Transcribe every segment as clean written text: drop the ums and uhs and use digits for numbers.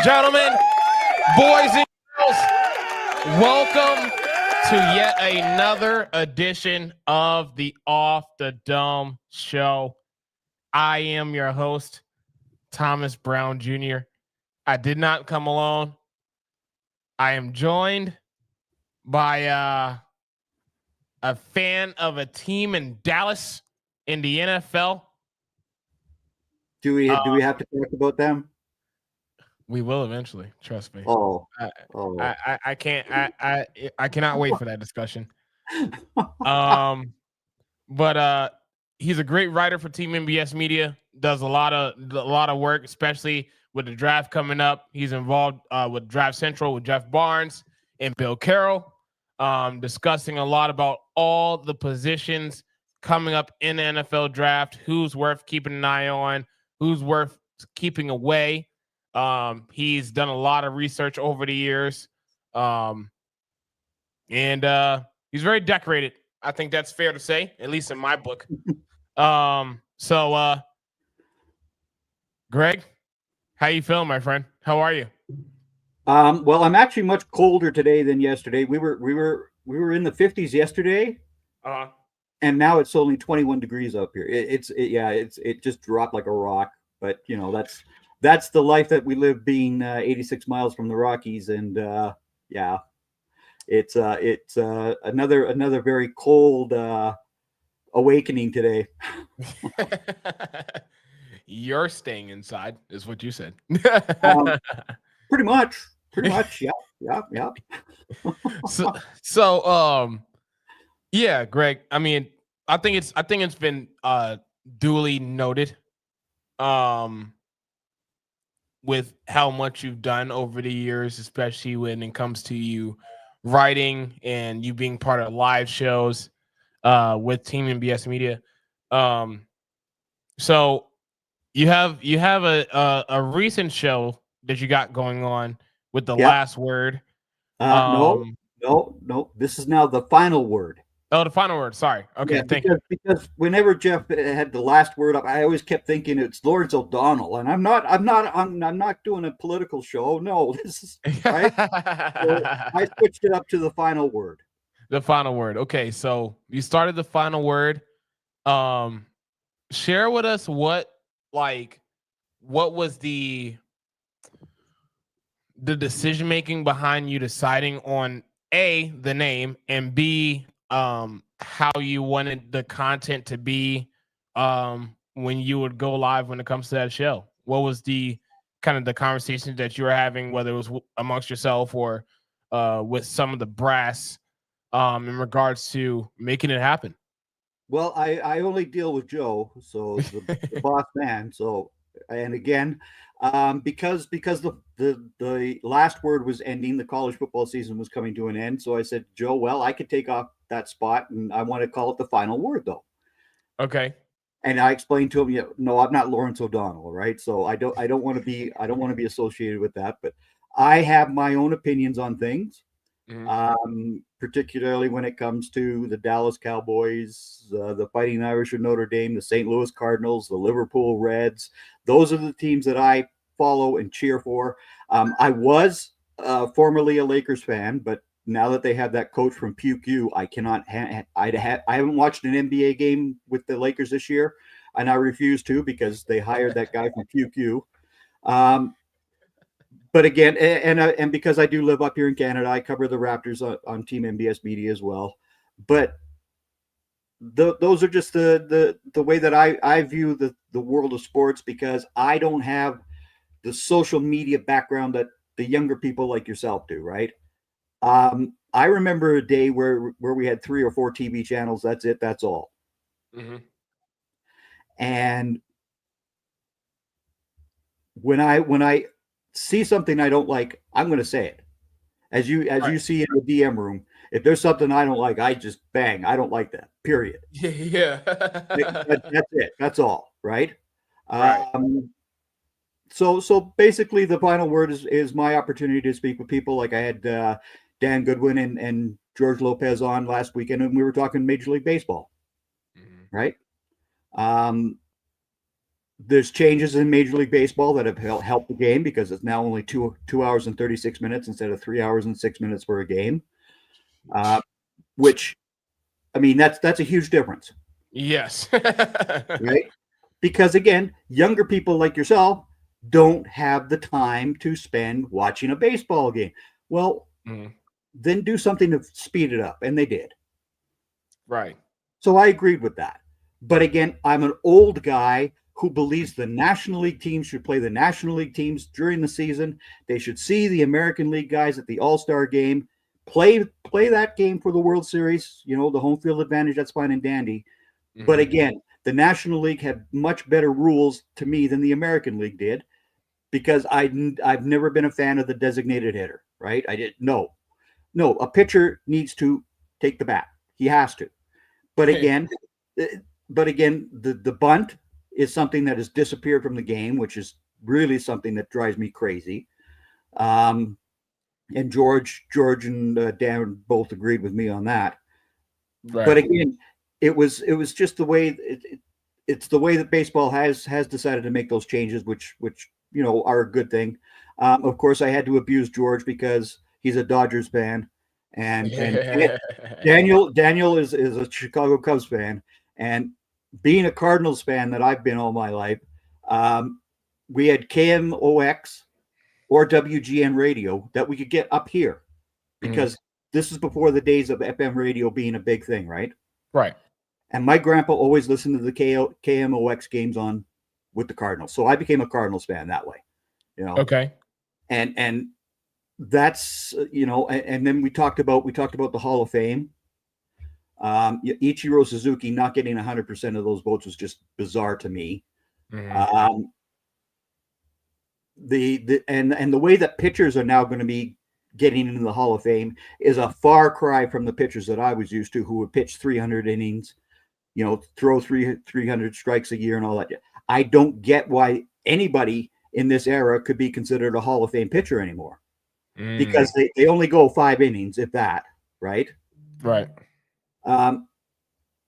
Gentlemen, boys and girls, welcome to yet another edition of the Off the Dome Show. I am your host, Thomas Brown Jr. I did not come alone. I am joined by a fan of a team in Dallas in the NFL. Do we have to talk about them? We will eventually. Trust me. I can't. I cannot wait for that discussion. But he's a great writer for Team MBS Media. Does a lot of work, especially with the draft coming up. He's involved with Draft Central with Jeff Barnes and Bill Carroll, discussing a lot about all the positions coming up in the NFL draft. Who's worth keeping an eye on? Who's worth keeping away? He's done a lot of research over the years. And he's very decorated. I think that's fair to say, at least in my book. So Greg, how you feeling, my friend? How are you? Well, I'm actually much colder today than yesterday. We were in the 50s yesterday. And now it's only 21 degrees up here. It just dropped like a rock, but you know, that's the life that we live, being 86 miles from the Rockies. And it's another very cold awakening today. You're staying inside is what you said. Pretty much. Yeah. Yeah, Greg, I mean, I think it's been duly noted with how much you've done over the years, especially when it comes to you writing and you being part of live shows with Team MBS Media. So you have a recent show that you got going on with the last word. No. This is now the final word. Oh, the final word. Sorry. Okay, thank you. Because whenever Jeff had the last word up, I always kept thinking it's Lawrence O'Donnell, and I'm not doing a political show. No, this is right. So I switched it up to the final word. The final word. Okay, so you started the final word. Share with us what was the decision making behind you deciding on A, the name, and B, how you wanted the content to be when you would go live when it comes to that show. What was the kind of the conversations that you were having, whether it was amongst yourself or with some of the brass in regards to making it happen? Well, I only deal with Joe, so the boss man. So, and again, because the last word was ending, the college football season was coming to an end. So I said, Joe, well, I could take off that spot, and I want to call it the final word, though. Okay. And I explained to him, no, I'm not Lawrence O'Donnell, right? So I don't want to be associated with that. But I have my own opinions on things. Mm-hmm. Particularly when it comes to the Dallas Cowboys, the Fighting Irish of Notre Dame, the St. Louis Cardinals, the Liverpool Reds. Those are the teams that I follow and cheer for. I was formerly a Lakers fan, but now that they have that coach from PQ, I cannot. I haven't watched an NBA game with the Lakers this year, and I refuse to because they hired that guy from PQ. But again, and because I do live up here in Canada, I cover the Raptors on Team MBS Media as well. But those are just the way that I view the world of sports, because I don't have the social media background that the younger people like yourself do, right? I remember a day where we had 3 or 4 TV channels. That's it. That's all. Mm-hmm. And when I see something I don't like, I'm going to say it. As you see in the DM room, if there's something I don't like, I just bang. I don't like that. Period. Yeah. That's it. That's all. Right. Right. So basically, the final word is my opportunity to speak with people. Like I had Dan Goodwin and George Lopez on last weekend, and we were talking Major League Baseball. Right. There's changes in Major League Baseball that have helped the game because it's now only 2 hours and 36 minutes instead of 3 hours and 6 minutes for a game. Which, I mean, that's a huge difference. Yes. Right? Because again, younger people like yourself don't have the time to spend watching a baseball game. Well, then do something to speed it up, and they did. Right. So I agreed with that. But again, I'm an old guy who believes the National League teams should play the National League teams during the season. They should see the American League guys at the All-Star game, play that game for the World Series, the home field advantage, that's fine and dandy. But again, the National League had much better rules to me than the American League did because I've never been a fan of the designated hitter, right? No, a pitcher needs to take the bat. He has to. But again, the bunt is something that has disappeared from the game, which is really something that drives me crazy. And George and Dan both agreed with me on that. Right. But again, it was just the way it's the way that baseball has decided to make those changes, which are a good thing. Of course, I had to abuse George because he's a Dodgers fan, and Daniel is a Chicago Cubs fan, and being a Cardinals fan that I've been all my life, we had KMOX or WGN radio that we could get up here because this is before the days of FM radio being a big thing, right? Right. And my grandpa always listened to the KMOX games on with the Cardinals. So I became a Cardinals fan that way, Okay. And that's, and then we talked about the Hall of Fame. Ichiro Suzuki not getting 100% of those votes was just bizarre to me. The way that pitchers are now going to be getting into the Hall of Fame is a far cry from the pitchers that I was used to, who would pitch 300 innings, throw 300 strikes a year and all that. I don't get why anybody in this era could be considered a Hall of Fame pitcher anymore because they only go 5 innings, if that, right? Right.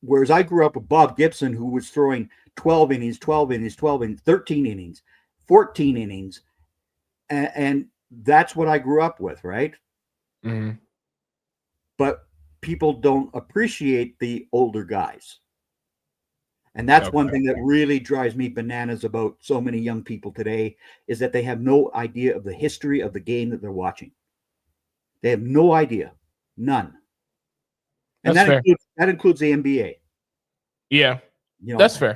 Whereas I grew up with Bob Gibson, who was throwing 12 innings, 13 innings, 14 innings. And that's what I grew up with, right? But people don't appreciate the older guys. And that's one thing that really drives me bananas about so many young people today is that they have no idea of the history of the game that they're watching. They have no idea. None. And that includes the NBA. Yeah. That's fair.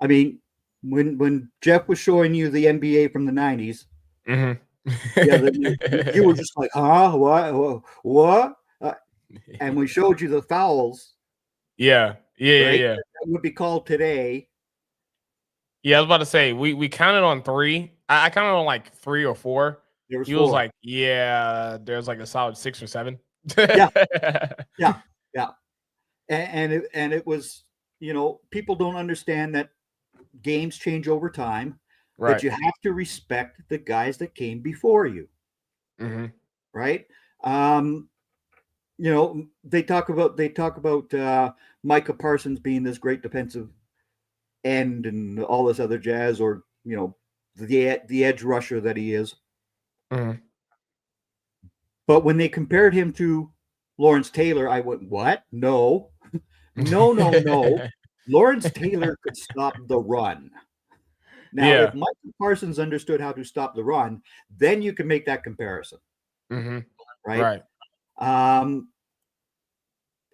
I mean, when Jeff was showing you the NBA from the 90s, you were just like, huh? What? And we showed you the fouls. Yeah. That would be called today. Yeah, I was about to say we counted on 3. I counted on like 3 or 4. Was was like, there's like a solid 6 or 7. Yeah. And it was, people don't understand that games change over time. Right. But you have to respect the guys that came before you. Right. They talk about Micah Parsons being this great defensive end and all this other jazz, or the edge rusher that he is. But when they compared him to Lawrence Taylor, I went, what? No. Lawrence Taylor could stop the run. Now, if Micah Parsons understood how to stop the run, then you can make that comparison. Right.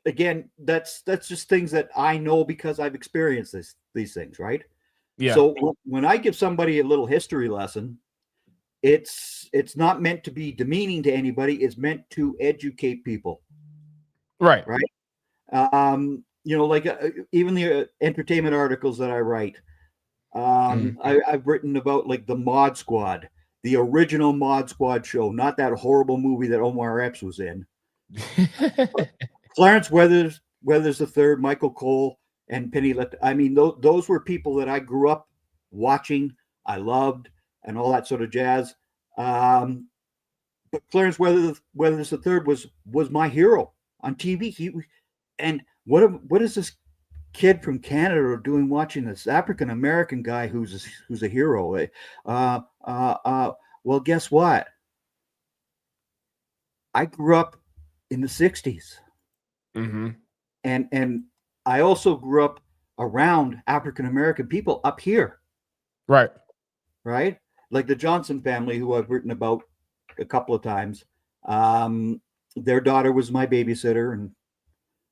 Again, that's just things that I know because I've experienced these things, right? Yeah. So when I give somebody a little history lesson, it's not meant to be demeaning to anybody. It's meant to educate people. Right. Like even the entertainment articles that I write, I've written about like the Mod Squad, the original Mod Squad show, not that horrible movie that Omar Epps was in. Clarence Weathers III, Michael Cole, and Penny. I mean, those were people that I grew up watching, I loved, and all that sort of jazz. But Clarence Weathers III was my hero on TV. And what is this kid from Canada doing watching this African American guy who's a hero? Well, guess what? I grew up in the '60s, and I also grew up around African American people up here, right? Like the Johnson family, who I've written about a couple of times. Their daughter was my babysitter and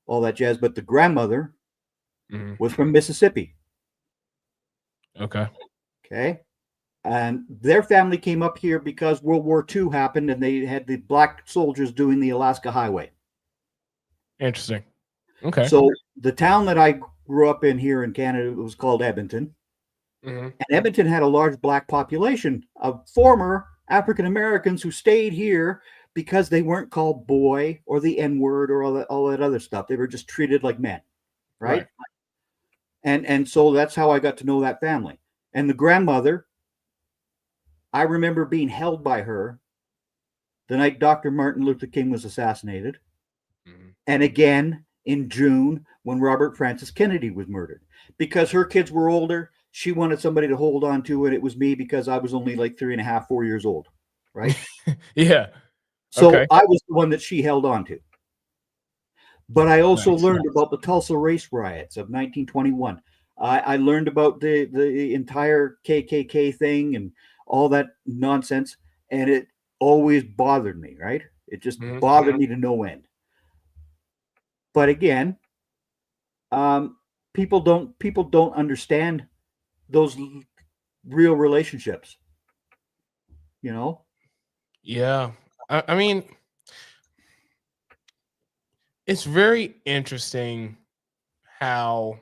all that jazz, but the grandmother was from Mississippi. Okay. And their family came up here because World War II happened, and they had the black soldiers doing the Alaska Highway. Interesting. Okay. So the town that I grew up in here in Canada was called Edmonton. And Edmonton had a large black population of former African Americans who stayed here because they weren't called boy or the N-word or all that other stuff. They were just treated like men, right? And so that's how I got to know that family. And the grandmother, I remember being held by her the night Dr. Martin Luther King was assassinated, and again in June when Robert Francis Kennedy was murdered. Because her kids were older, she wanted somebody to hold on to, and it was me because I was only like 3.5, 4 years old, right? Yeah. So I was the one that she held on to. But I also learned about the Tulsa race riots of 1921. I learned about the entire KKK thing and all that nonsense, and it always bothered me, right? It just bothered me to no end. But again, people don't understand those real relationships, you know? Yeah. I mean, it's very interesting how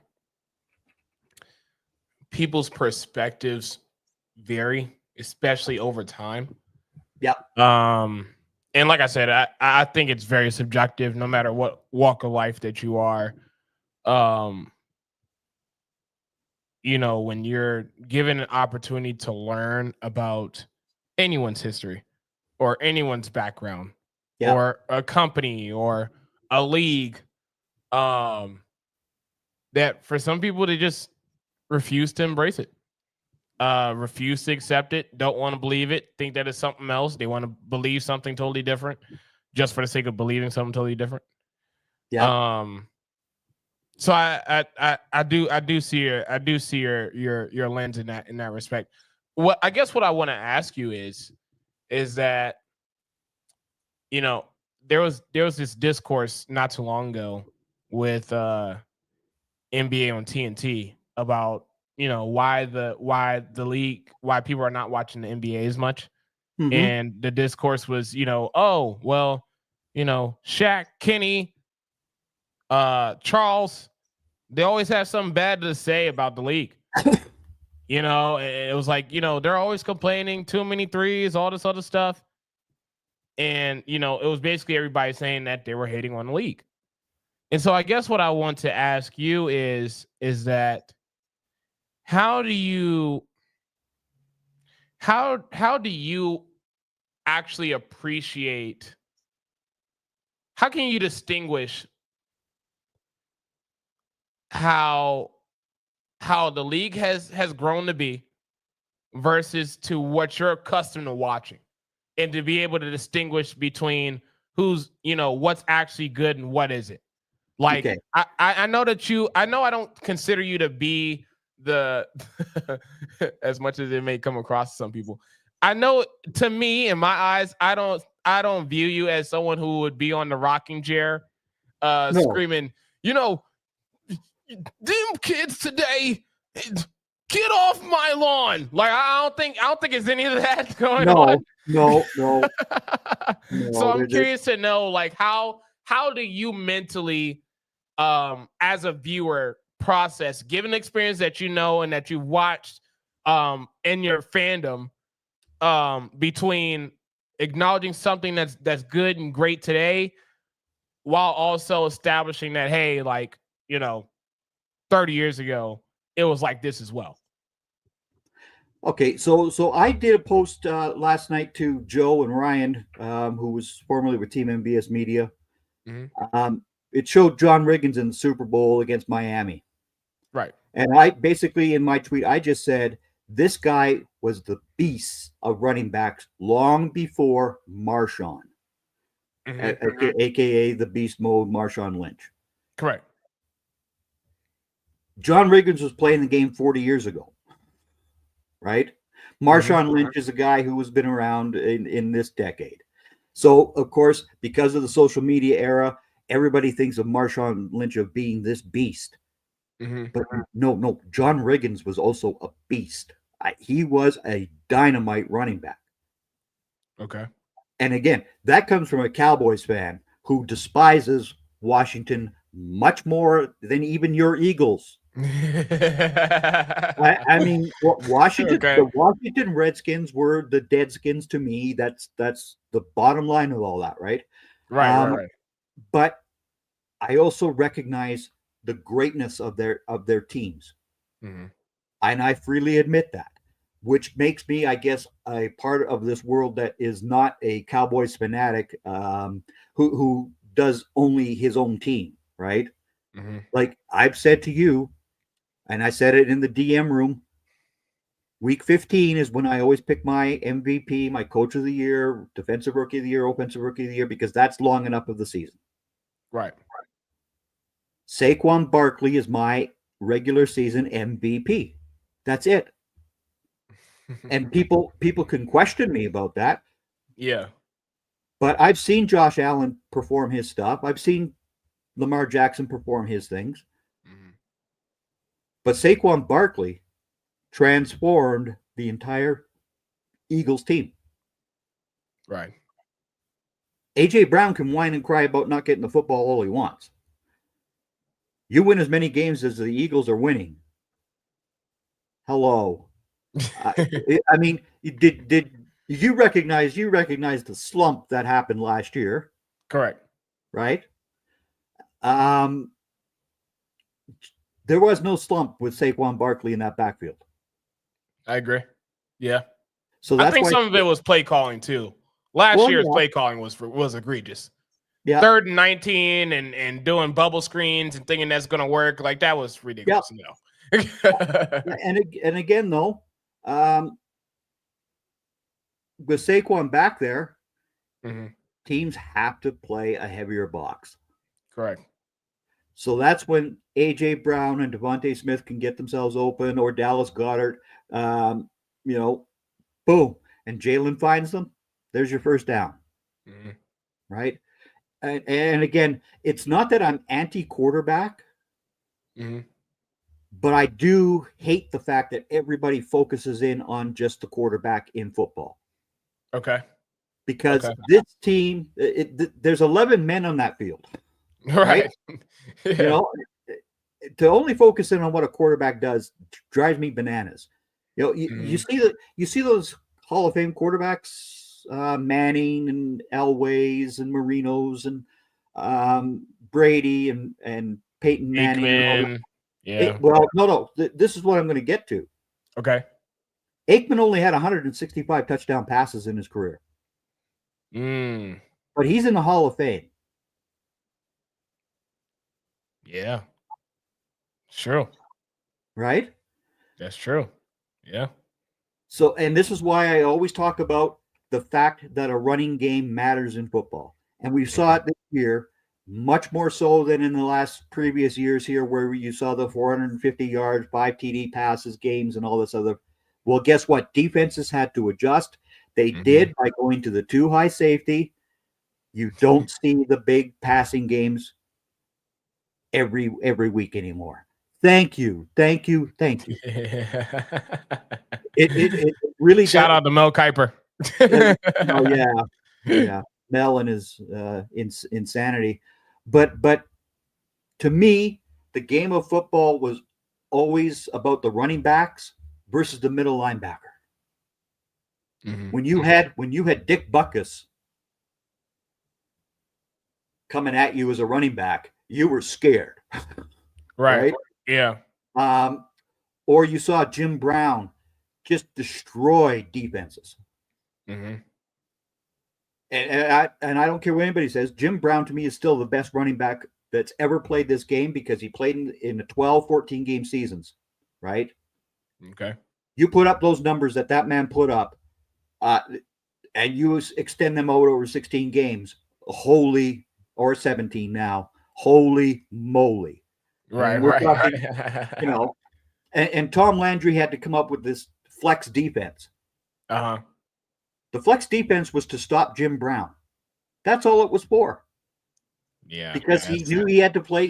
people's perspectives vary, especially over time. Yeah. And like I said, I think it's very subjective, no matter what walk of life that you are. You know, when you're given an opportunity to learn about anyone's history or anyone's background or a company or a league, that for some people they just refuse to embrace it, refuse to accept it, don't want to believe it, think that it's something else. They want to believe something totally different just for the sake of believing something totally different. So I do see your lens in that respect. What I guess what I want to ask you is that, you know, there was this discourse not too long ago with NBA on TNT about, you know, why the league, why people are not watching the NBA as much. And the discourse was, you know, oh well, you know, Shaq, Kenny, Charles, they always have something bad to say about the league. You know, it was like, you know, they're always complaining, too many threes, all this other stuff. And, you know, it was basically everybody saying that they were hating on the league. And so I guess what I want to ask you is that how do you actually appreciate, how can you distinguish how the league has grown to be versus to what you're accustomed to watching, and to be able to distinguish between who's, you know, what's actually good and what isn't? Like, I know that I don't consider you to be the as much as it may come across to some people. I know, to me, in my eyes, I don't view you as someone who would be on the rocking chair screaming, you know, them kids today, get off my lawn. Like, I don't think it's any of that going on. No. So I'm curious to know, like, how do you mentally, as a viewer, process, given the experience that you know and that you've watched in your fandom between acknowledging something that's good and great today while also establishing that, hey, like, 30 years ago it was like this as well. Okay, so I did a post last night to Joe and Ryan, who was formerly with Team MBS Media. It showed John Riggins in the Super Bowl against Miami. Right. And I basically, in my tweet, I just said, this guy was the beast of running backs long before Marshawn, aka the beast mode Marshawn Lynch. Correct. John Riggins was playing the game 40 years ago, right? Marshawn Lynch is a guy who has been around in this decade. So, of course, because of the social media era, everybody thinks of Marshawn Lynch of being this beast. But no, John Riggins was also a beast. He was a dynamite running back. Okay. And again, that comes from a Cowboys fan who despises Washington much more than even your Eagles. I mean, Washington, the Washington Redskins were the Deadskins to me. That's the bottom line of all that, right? Right. But I also recognize the greatness of their teams, and I freely admit that, which makes me, I guess, a part of this world that is not a Cowboys fanatic who does only his own team, right? Like I've said to you, and I said it in the DM room, week 15 is when I always pick my MVP, my coach of the year, defensive rookie of the year, offensive rookie of the year, because that's long enough of the season. Right. Saquon Barkley is my regular season MVP. That's it. And people can question me about that. Yeah. But I've seen Josh Allen perform his stuff. I've seen Lamar Jackson perform his things. But Saquon Barkley transformed the entire Eagles team. Right. A.J. Brown can whine and cry about not getting the football all he wants. You win as many games as the Eagles are winning. Hello. I mean, did you recognize the slump that happened last year? Correct. Right? There was no slump with Saquon Barkley in that backfield. I agree. Yeah. So that's I think why some of it was play calling too. Last year's play calling was egregious. Yeah. 3rd and 19 and doing bubble screens and thinking that's going to work. Like that was ridiculous. Yeah. and again, though, with Saquon back there, teams have to play a heavier box. Correct. So that's when A.J. Brown and Devontae Smith can get themselves open, or Dallas Goedert, boom. And Jalen finds them. There's your first down. Right? And again, it's not that I'm anti-quarterback, but I do hate the fact that everybody focuses in on just the quarterback in football. Okay. Because this team, there's 11 men on that field. Right? Yeah. To only focus in on what a quarterback does drives me bananas. You see those Hall of Fame quarterbacks, Manning and Elways and Marinos and Brady and Peyton Manning. Yeah. No. This is what I'm going to get to. Okay. Aikman only had 165 touchdown passes in his career. But he's in the Hall of Fame. Yeah. True. Right? That's true. Yeah. So, and this is why I always talk about the fact that a running game matters in football. And we saw it this year, much more so than in the last previous years here, where you saw the 450 yards, 5 TD passes, games, and all this other. Well, guess what? Defenses had to adjust. They did by going to the 2 high safety. You don't see the big passing games every week anymore. Thank you. It really shout out to Mel Kiper. Yeah. Mel and his insanity. But to me, the game of football was always about the running backs versus the middle linebacker. Mm-hmm. When you had Dick Butkus coming at you as a running back, you were scared. Right. Right? Yeah. Or you saw Jim Brown just destroy defenses. Mm-hmm. And I don't care what anybody says, Jim Brown to me is still the best running back that's ever played this game because he played in the 12, 14 game seasons, right? Okay. You put up those numbers that man put up, and you extend them out over 16 games, or 17 now, holy moly. Right, We're right. talking, you know, and Tom Landry had to come up with this flex defense. Uh-huh. The flex defense was to stop Jim Brown. That's all it was for. Yeah. Because he knew he had to play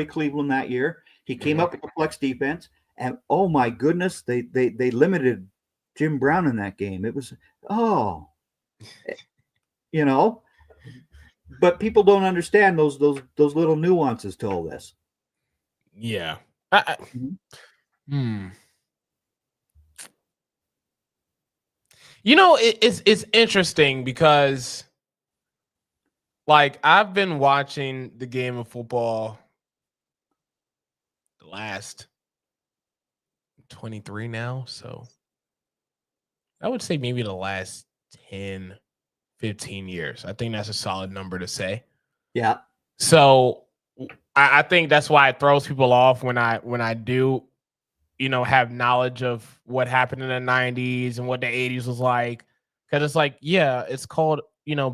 Cleveland that year. He came up with the flex defense, and oh my goodness, they limited Jim Brown in that game. It was you know, but people don't understand those little nuances to all this. Yeah. You know, it's interesting because, like, I've been watching the game of football the last 23 now, so I would say maybe the last 10, 15 years. I think that's a solid number to say. Yeah. So I think that's why it throws people off when I do, have knowledge of what happened in the 90s and what the 80s was like. Because it's like, yeah, it's called,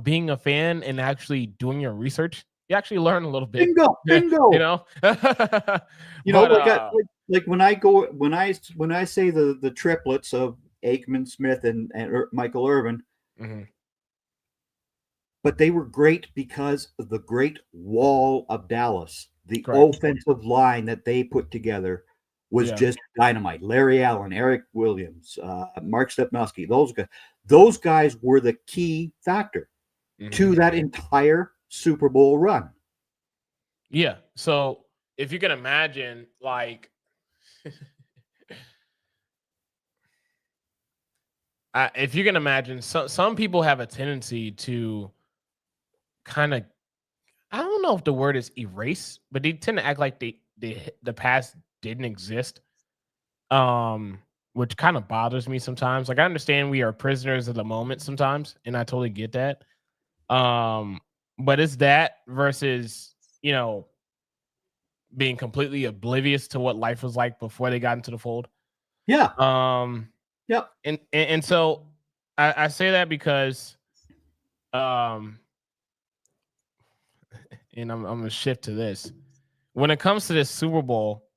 being a fan and actually doing your research. You actually learn a little bit. Bingo. Like when I say the triplets of Aikman, Smith, and Michael Irvin, but they were great because of the great wall of Dallas. The offensive line that they put together was just dynamite. Larry Allen, Eric Williams, Mark Stepnoski, those guys were the key factor to that entire Super Bowl run. Yeah. So if you can imagine, like, if you can imagine, some people have a tendency to kind of, I don't know if the word is erase, but they tend to act like the past didn't exist. Which kind of bothers me sometimes. Like, I understand we are prisoners of the moment sometimes, and I totally get that. But it's that versus, being completely oblivious to what life was like before they got into the fold. Yeah. Yep. And so I say that because, and I'm gonna shift to this. When it comes to this Super Bowl,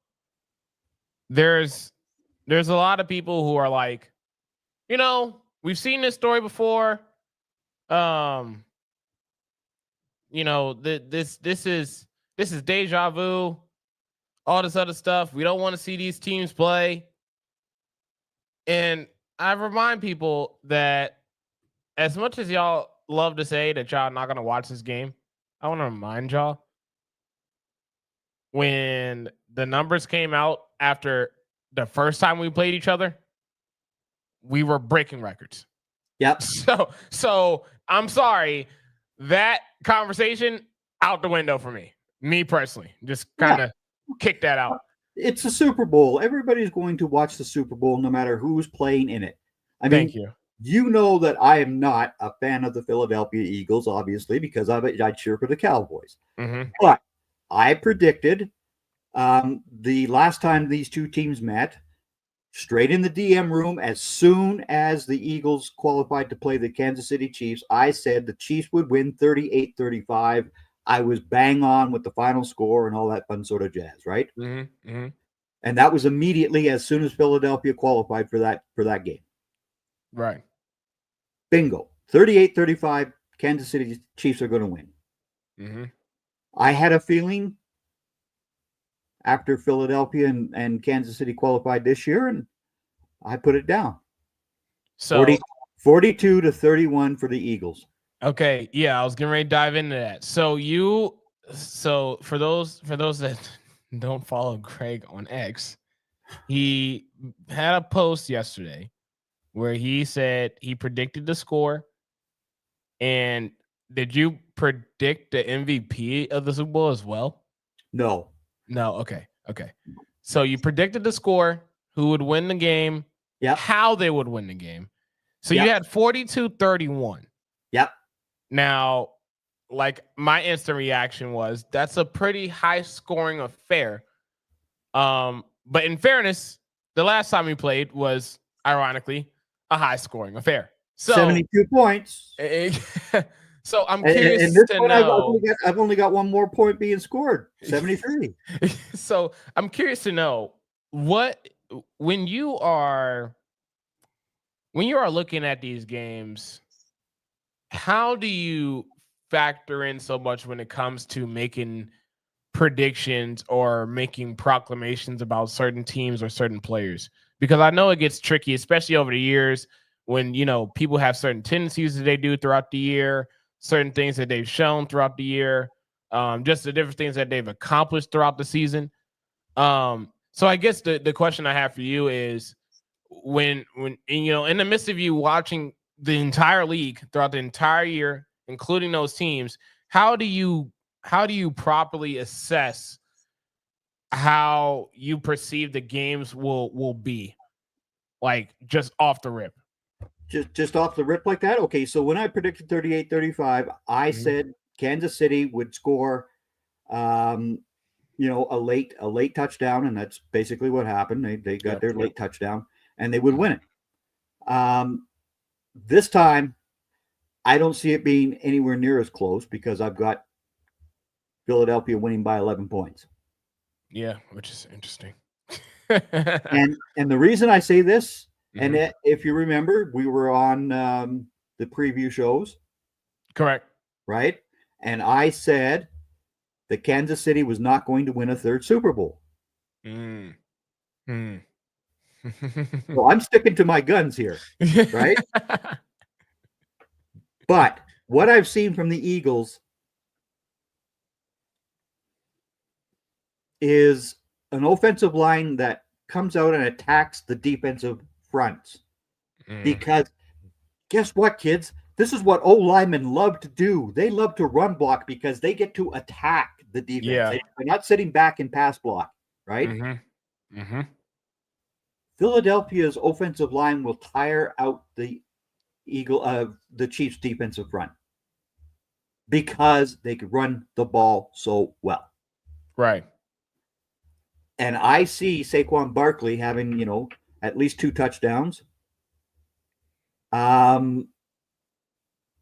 there's a lot of people who are like, we've seen this story before. This is deja vu, all this other stuff. We don't want to see these teams play. And I remind people that as much as y'all love to say that y'all not going to watch this game, I want to remind y'all, when the numbers came out after the first time we played each other, we were breaking records. Yep. So I'm sorry, that conversation out the window for me personally. Just kind of kick that out. It's a Super Bowl. Everybody's going to watch the Super Bowl no matter who's playing in it. Thank you. You know that I am not a fan of the Philadelphia Eagles, obviously, because I cheer for the Cowboys. But I predicted the last time these two teams met, straight in the DM room, as soon as the Eagles qualified to play the Kansas City Chiefs, I said the Chiefs would win 38-35. I was bang on with the final score and all that fun sort of jazz, right? And that was immediately as soon as Philadelphia qualified for that game. Right. Bingo. 38-35, Kansas City Chiefs are going to win. I had a feeling after Philadelphia and Kansas City qualified this year, and I put it down. So 42-31 for the Eagles. Okay, yeah, I was getting ready to dive into that. So for those that don't follow Greg on X, he had a post yesterday where he said he predicted the score. And did you predict the MVP of the Super Bowl as well? No. No. Okay. So you predicted the score, who would win the game, how they would win the game. So you had 42-31. Yep. Now, like my instant reaction was that's a pretty high scoring affair. But in fairness, the last time we played was ironically a high scoring affair. So 72 points. So I'm curious and this to one know. I've only got one more point being scored. 73. So I'm curious to know when you are looking at these games, how do you factor in so much when it comes to making predictions or making proclamations about certain teams or certain players? Because I know it gets tricky, especially over the years when, people have certain tendencies that they do throughout the year, certain things that they've shown throughout the year, just the different things that they've accomplished throughout the season. So I guess the question I have for you is when in the midst of you watching the entire league throughout the entire year, including those teams, how do you properly assess how you perceive the games will be, like just off the rip? Just off the rip like that? Okay, so when I predicted 38-35, I said Kansas City would score a late touchdown, and that's basically what happened. They got their late touchdown, and they would win it. This time, I don't see it being anywhere near as close because I've got Philadelphia winning by 11 points. Yeah, which is interesting. and the reason I say this, and if you remember, we were on the preview shows. Correct. Right? And I said that Kansas City was not going to win a third Super Bowl. So I'm sticking to my guns here, right? But what I've seen from the Eagles is an offensive line that comes out and attacks the defensive fronts. Because guess what, kids? This is what O-linemen love to do. They love to run block because they get to attack the defense. Yeah. They're not sitting back in pass block, right? Philadelphia's offensive line will tire out the Chiefs' defensive front because they could run the ball so well. Right. And I see Saquon Barkley having, at least 2 touchdowns. I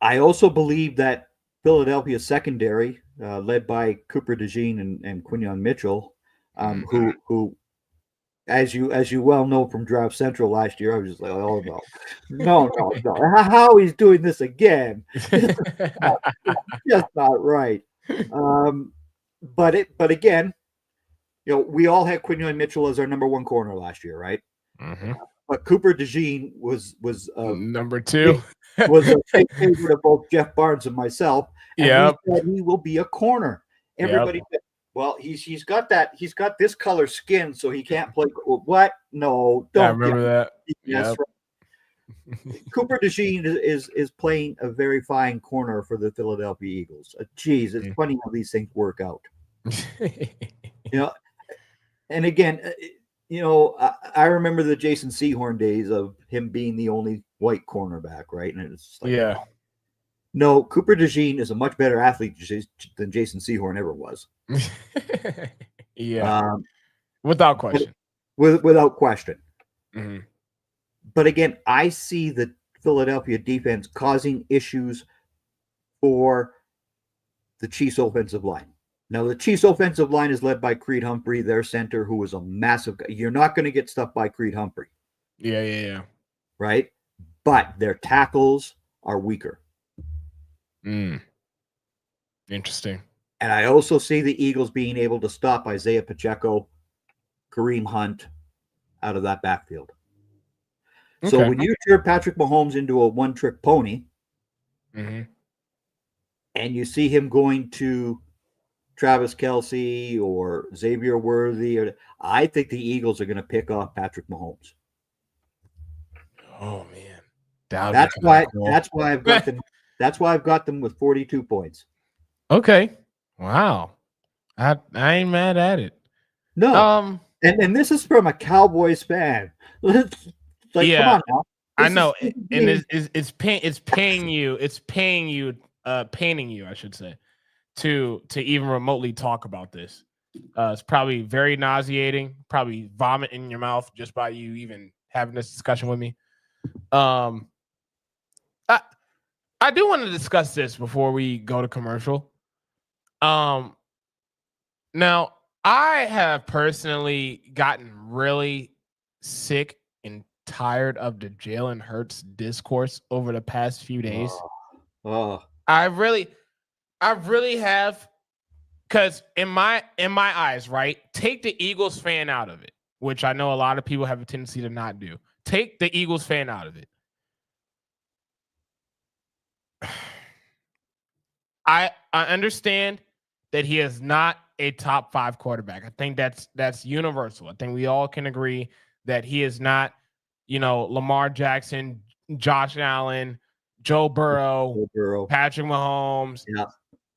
also believe that Philadelphia secondary, led by Cooper DeJean and Quinyon Mitchell, who, as you well know from Draft Central last year, I was just like, oh no, how he's doing this again? Just not right. But again, we all had Quinyon Mitchell as our number 1 corner last year, right? But Cooper DeJean was number 2. Was a favorite of both Jeff Barnes and myself. And we said he will be a corner. Everybody said, well, he's got this color skin, so he can't play. What? No, don't. I remember that. Yes, right. Cooper DeJean is playing a very fine corner for the Philadelphia Eagles. Geez, it's funny how these things work out. And again, I remember the Jason Sehorn days of him being the only white cornerback, right? And it's like, no, Cooper DeJean is a much better athlete than Jason Sehorn ever was. Without question. Without question. But again, I see the Philadelphia defense causing issues for the Chiefs offensive line. Now, the Chiefs offensive line is led by Creed Humphrey, their center, who is a massive guy. You're not going to get stuffed by Creed Humphrey. Yeah. Right? But their tackles are weaker. Interesting. And I also see the Eagles being able to stop Isaiah Pacheco, Kareem Hunt out of that backfield. Okay. So when you turn Patrick Mahomes into a one-trick pony, and you see him going to Travis Kelce or Xavier Worthy. I think the Eagles are going to pick off Patrick Mahomes. Oh man, That's why. That's why I've got them. That's why I've got them with 42 points. Okay. Wow. I ain't mad at it. No. And this is from a Cowboys fan. Like, come on now. I know, and it's paying you, painting you, I should say, to even remotely talk about this. It's probably very nauseating, probably vomit in your mouth just by you even having this discussion with me. I do want to discuss this before we go to commercial. Now I have personally gotten really sick and tired of the Jalen Hurts discourse over the past few days. I really have, because in my eyes, right? Take the Eagles fan out of it, which I know a lot of people have a tendency to not do. Take the Eagles fan out of it. I understand that he is not a top 5 quarterback. I think that's universal. I think we all can agree that he is not, Lamar Jackson, Josh Allen, Joe Burrow, Patrick Mahomes. Yeah.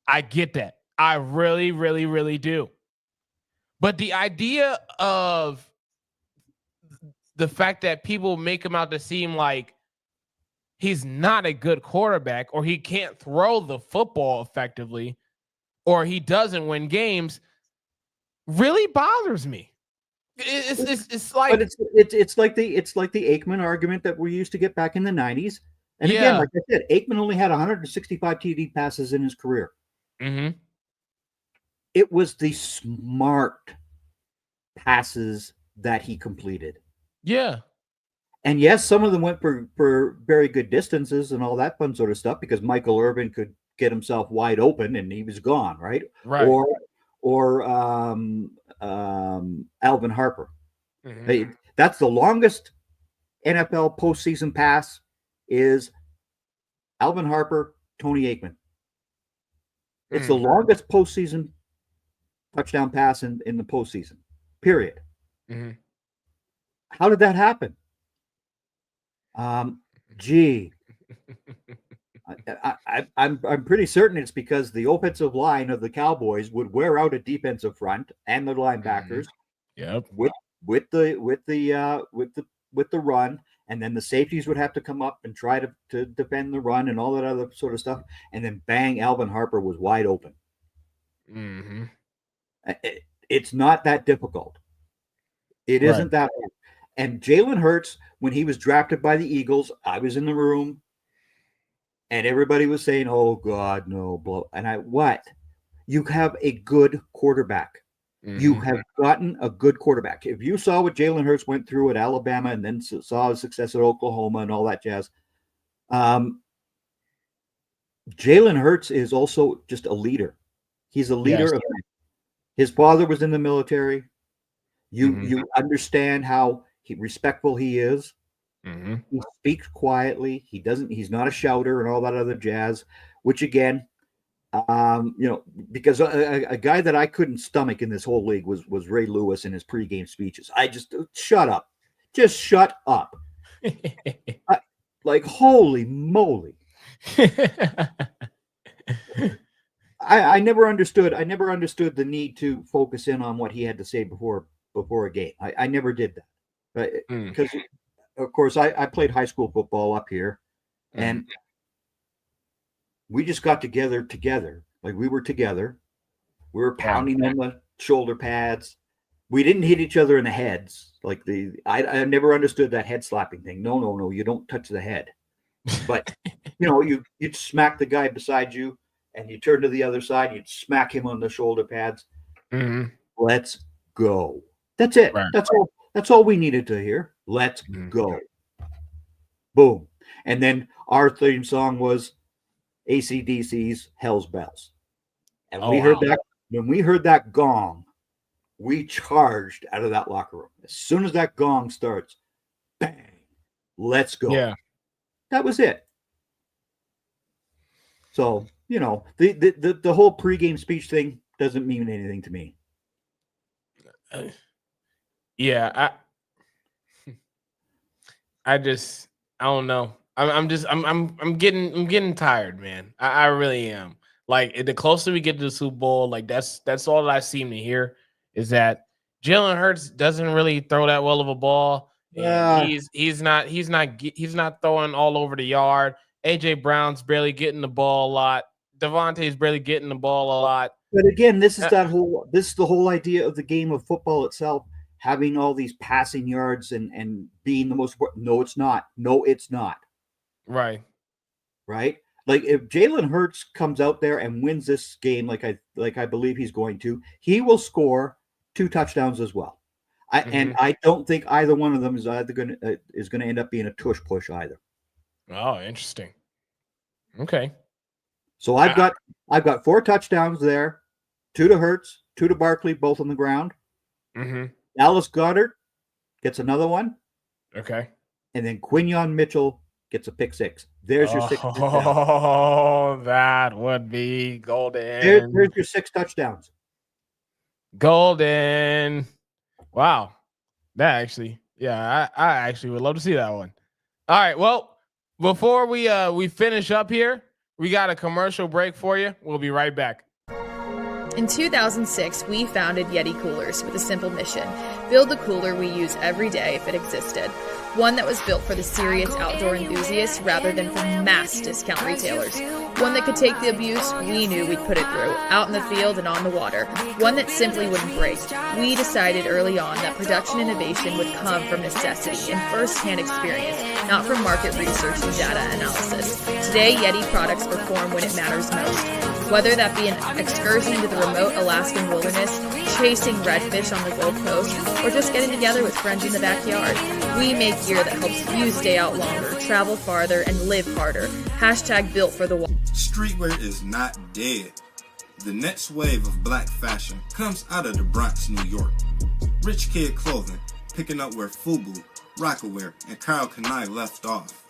I get that. I really, really, really do. But the idea of the fact that people make him out to seem like he's not a good quarterback, or he can't throw the football effectively, or he doesn't win games, really bothers me. It's like, but it's like the Aikman argument that we used to get back in the 90s. And again, like I said, Aikman only had 165 TD passes in his career. Mm-hmm. It was the smart passes that he completed. Yeah. And yes, some of them went for very good distances and all that fun sort of stuff, because Michael Irvin could get himself wide open and he was gone, right? Right. Or Alvin Harper. Mm-hmm. That's the longest NFL postseason pass is Alvin Harper, Tony Aikman. It's the longest postseason touchdown pass in the postseason, period. Mm-hmm. How did that happen? Gee, I'm pretty certain it's because the offensive line of the Cowboys would wear out a defensive front and the linebackers. Yep. With the run, and then the safeties would have to come up and try to defend the run and all that other sort of stuff, and then bang, Alvin Harper was wide open. Mm-hmm. It's not that difficult. It isn't that hard. And Jalen Hurts, when he was drafted by the Eagles, I was in the room, and everybody was saying, "Oh God, no!" Blah. And what? You have a good quarterback. Mm-hmm. You have gotten a good quarterback. If you saw what Jalen Hurts went through at Alabama and then saw his success at Oklahoma and all that jazz, Jalen Hurts is also just a leader. He's a leader. Yes. His father was in the military. You understand how respectful he is. Mm-hmm. He speaks quietly. He's not a shouter and all that other jazz, which again, because a guy that I couldn't stomach in this whole league was Ray Lewis in his pregame speeches. I just shut up. Just shut up. Like, holy moly. I never understood the need to focus in on what he had to say before a game. I never did that. Because of course I played high school football up here, and we just got together. Like, we were together. We were pounding on the shoulder pads. We didn't hit each other in the heads. Like I never understood that head slapping thing. No, you don't touch the head. But you'd smack the guy beside you, and you turn to the other side, you'd smack him on the shoulder pads. Mm-hmm. Let's go. That's it. Right. That's all we needed to hear. Let's go. Boom. And then our theme song was AC/DC's Hell's Bells. And we heard that when we heard that gong, we charged out of that locker room. As soon as that gong starts, bang, let's go. Yeah. That was it. So, the whole pregame speech thing doesn't mean anything to me. Yeah, I don't know. I'm getting tired, man. I really am. Like the closer we get to the Super Bowl, like that's all that I seem to hear is that Jalen Hurts doesn't really throw that well of a ball, and he's not throwing all over the yard. AJ Brown's barely getting the ball a lot. Devontae's barely getting the ball a lot. But again, this is the whole idea of the game of football itself, having all these passing yards and being the most important. No, it's not. No, it's not. Right. Like if Jalen Hurts comes out there and wins this game, like I believe he's going to, he will score 2 touchdowns as well. And I don't think either one of them is going to end up being a tush push either. Oh, interesting. Okay. So I've got 4 touchdowns there, 2 to Hurts, 2 to Barkley, both on the ground. Dallas Goedert gets another one. Okay. And then Quinyon Mitchell gets a pick 6. There's your 6 touchdowns. Oh, that would be golden. There's your 6 touchdowns. Golden. Wow. That actually, yeah, I actually would love to see that one. All right. Well, before we finish up here, we got a commercial break for you. We'll be right back. In 2006, we founded Yeti Coolers with a simple mission: build the cooler we use every day if it existed. One that was built for the serious outdoor enthusiasts rather than for mass discount retailers. One that could take the abuse we knew we'd put it through, out in the field and on the water. One that simply wouldn't break. We decided early on that production innovation would come from necessity and first-hand experience, not from market research and data analysis. Today, Yeti products perform when it matters most. Whether that be an excursion into the remote Alaskan wilderness, chasing redfish on the Gold Coast, or just getting together with friends in the backyard, we make gear that helps you stay out longer, travel farther, and live harder. # built for the wall. Streetwear is not dead. The next wave of black fashion comes out of the Bronx, New York. Rich Kid Clothing, picking up where FUBU, Rockaware, and Kyle Kanai left off.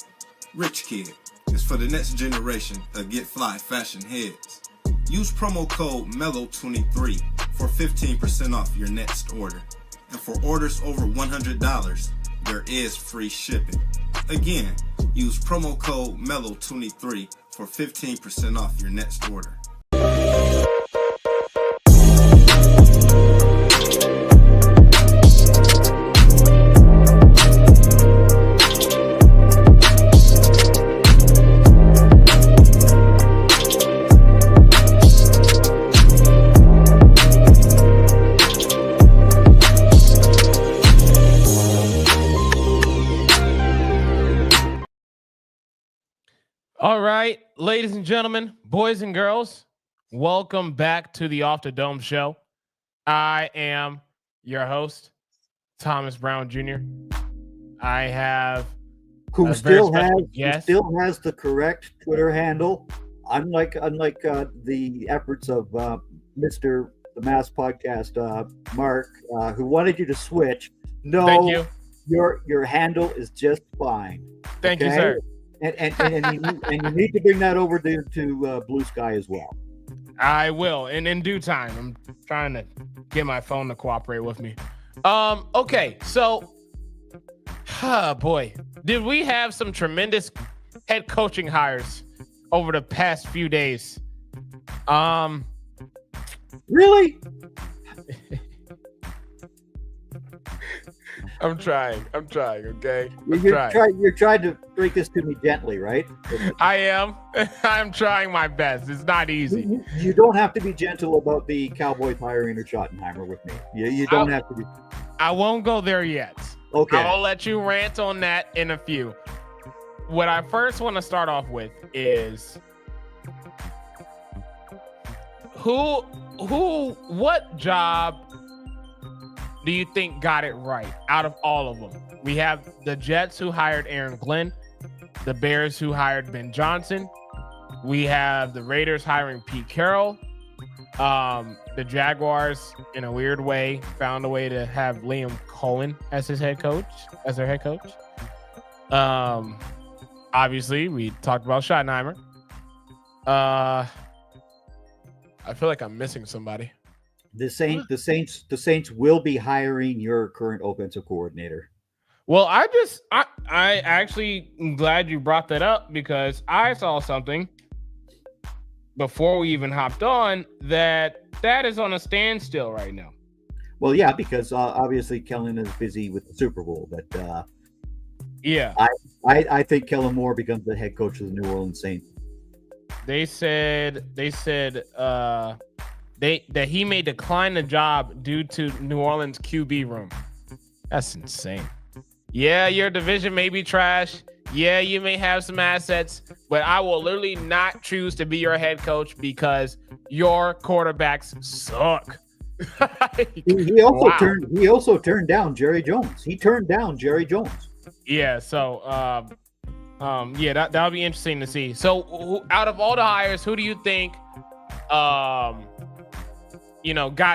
Rich Kid is for the next generation of Get Fly fashion heads. Use promo code MELLOW23 for 15% off your next order. And for orders over $100, there is free shipping. Again, use promo code MELLOW23 for 15% off your next order. All right, ladies and gentlemen, boys and girls, welcome back to the Off the Dome show. I am your host, Thomas Brown Jr. I have who still has the correct Twitter handle, unlike the efforts of Mr. The Mass Podcast, Mark, who wanted you to switch. No, thank you. Your handle is just fine. Thank you, sir. And you need to bring that over to Blue Sky as well. I will, and in due time. I'm trying to get my phone to cooperate with me. Okay, so, boy, did we have some tremendous head coaching hires over the past few days? Really? I'm trying. Okay. You're trying to break this to me gently, right? I am. I'm trying my best. It's not easy. You don't have to be gentle about the Cowboys hiring or Schottenheimer with me. You don't have to be. I won't go there yet. Okay. I'll let you rant on that in a few. What I first want to start off with is what job do you think got it right out of all of them? We have the Jets who hired Aaron Glenn, the Bears who hired Ben Johnson. We have the Raiders hiring Pete Carroll. The Jaguars, in a weird way, found a way to have Liam Cohen as their head coach. Obviously, we talked about Schottenheimer. I feel like I'm missing somebody. The Saints will be hiring your current offensive coordinator. Well, I actually am glad you brought that up because I saw something before we even hopped on that is on a standstill right now. Well, yeah, because obviously Kellen is busy with the Super Bowl, but yeah, I think Kellen Moore becomes the head coach of the New Orleans Saints. They said that he may decline the job due to New Orleans QB room. That's insane. Yeah, your division may be trash. Yeah, you may have some assets, but I will literally not choose to be your head coach because your quarterbacks suck. He also turned down Jerry Jones. Yeah, so yeah, that'll be interesting to see. So out of all the hires, who do you think got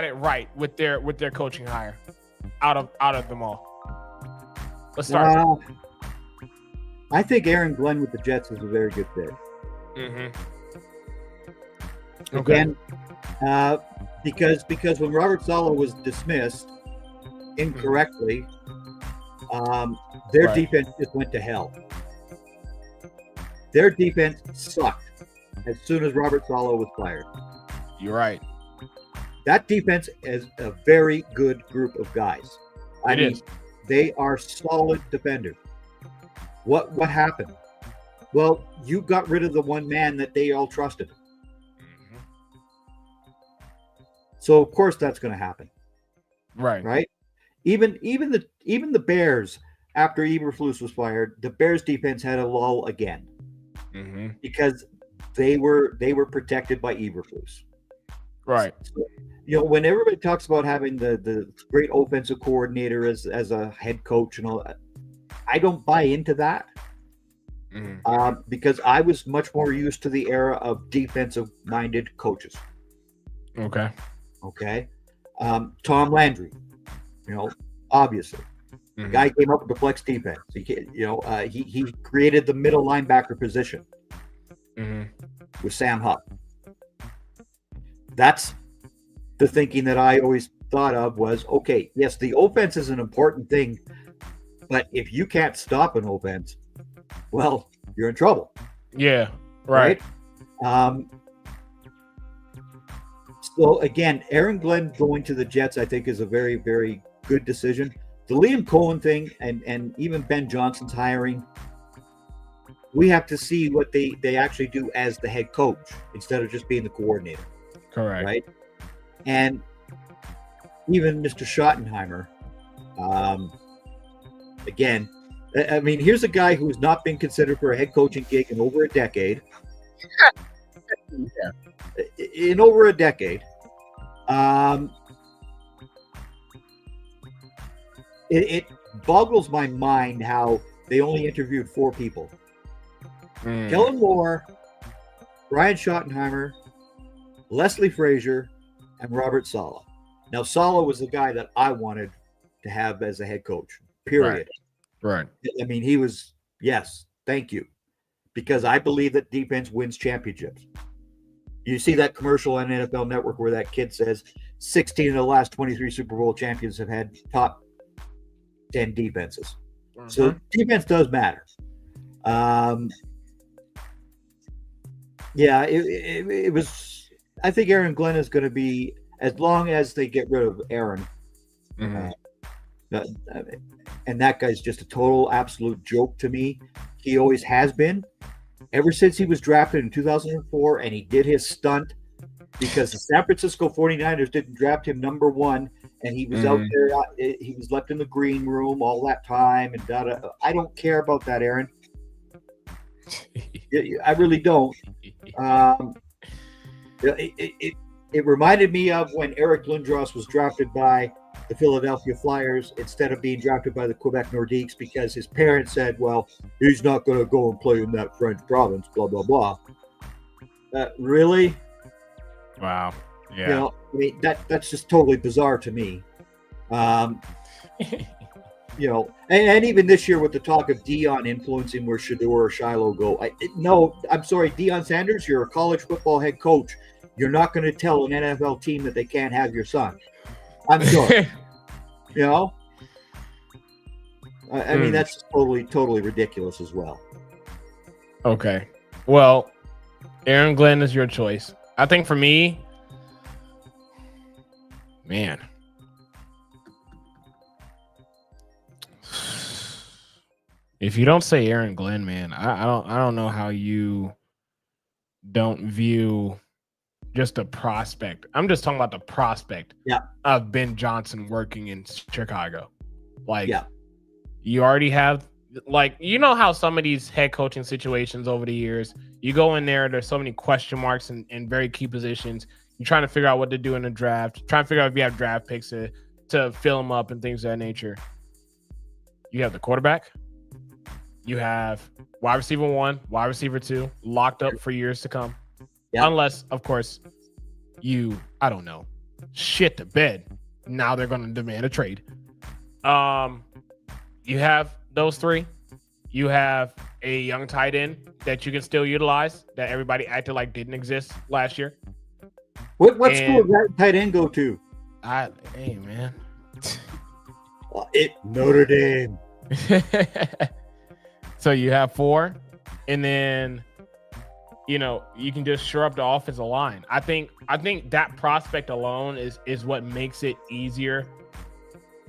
it right with their coaching hire out of them all? Let's start. I think Aaron Glenn with the Jets is a very good fit. Okay. Again, because when Robert Saleh was dismissed incorrectly, their defense just went to hell. Their defense sucked as soon as Robert Saleh was fired. You're right. That defense is a very good group of guys. I mean, they are solid defenders. What happened? Well, you got rid of the one man that they all trusted. So of course that's going to happen. Right? Even the Bears, after Eberflus was fired, the Bears defense had a lull again. Because they were protected by Eberflus. Right. So, when everybody talks about having the great offensive coordinator as a head coach and all that, I don't buy into that. Because I was much more used to the era of defensive-minded coaches. Okay. Tom Landry, obviously. The guy came up with the flex defense. He created the middle linebacker position with Sam Hupp. That's the thinking that I always thought of was, okay, yes, the offense is an important thing, but if you can't stop an offense, well, you're in trouble. Yeah, right. So again, Aaron Glenn going to the Jets, I think, is a very, very good decision. The Liam Cohen thing and even Ben Johnson's hiring, we have to see what they actually do as the head coach instead of just being the coordinator. Correct. Right? And even Mr. Schottenheimer, again, I mean, here's a guy who's not been considered for a head coaching gig in over a decade. In over a decade. It boggles my mind how they only interviewed 4 people. Kellen Moore, Brian Schottenheimer, Leslie Frazier, and Robert Saleh. Now, Saleh was the guy that I wanted to have as a head coach, period. Right. I mean, he was, yes, thank you. Because I believe that defense wins championships. You see that commercial on NFL Network where that kid says 16 of the last 23 Super Bowl champions have had top 10 defenses. So defense does matter. It was. I think Aaron Glenn is going to be, as long as they get rid of Aaron. And that guy's just a total absolute joke to me. He always has been. Ever since he was drafted in 2004 and he did his stunt because the San Francisco 49ers didn't draft him number 1 and he was out there, he was left in the green room all that time and I don't care about that, Aaron. I really don't. It reminded me of when Eric Lindros was drafted by the Philadelphia Flyers instead of being drafted by the Quebec Nordiques because his parents said, well, he's not going to go and play in that French province, blah, blah, blah. Really? Wow. Yeah. I mean, that's just totally bizarre to me. And even this year with the talk of Dion influencing where Shador or Shiloh go. I'm sorry, Deion Sanders, you're a college football head coach. you're not going to tell an NFL team that they can't have your son. I'm sorry. You know? I mean, that's totally ridiculous as well. Okay. Well, Aaron Glenn is your choice. I think for me, man, if you don't say Aaron Glenn, man, I don't know how you don't view just a prospect. I'm just talking about the prospect of Ben Johnson working in Chicago. Like, you already have, like, you know how some of these head coaching situations over the years, you go in there, there's so many question marks in very key positions. You're trying to figure out what to do in the draft, trying to figure out if you have draft picks to fill them up and things of that nature. You have the quarterback. You have wide receiver 1, wide receiver 2 locked up for years to come. Unless, of course, I don't know, shit the bed. Now they're going to demand a trade. You have those 3. You have a young tight end that you can still utilize that everybody acted like didn't exist last year. What school does that tight end go to? Hey, man. Notre Dame. So you have 4, and then, you know, you can just shore up the offensive line. I think that prospect alone is what makes it easier.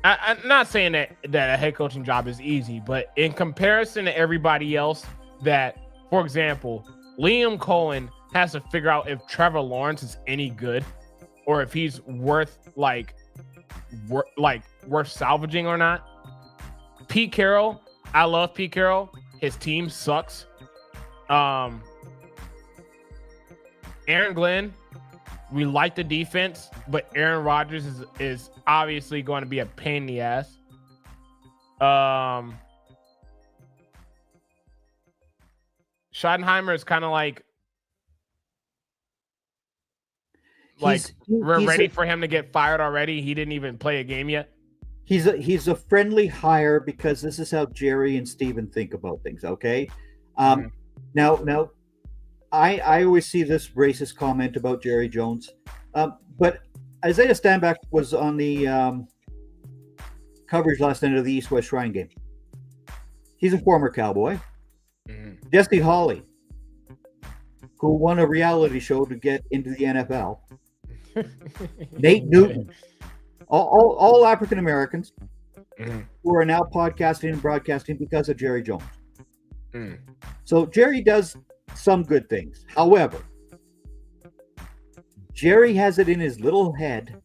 I'm not saying that a head coaching job is easy, but in comparison to everybody else, that, for example, Liam Cohen has to figure out if Trevor Lawrence is any good, or if he's worth salvaging or not. Pete Carroll, I love Pete Carroll. His team sucks. Aaron Glenn, we like the defense, but Aaron Rodgers is obviously going to be a pain in the ass. Schottenheimer is kind of like we're ready for him to get fired already. He didn't even play a game yet. He's a friendly hire because this is how Jerry and Steven think about things. Okay. Now, I always see this racist comment about Jerry Jones, but Isaiah Stanback was on the coverage last night of the East-West Shrine game. He's a former Cowboy. Jesse Hawley, who won a reality show to get into the NFL. Nate Newton, all African Americans who are now podcasting and broadcasting because of Jerry Jones. So Jerry does some good things. However, Jerry has it in his little head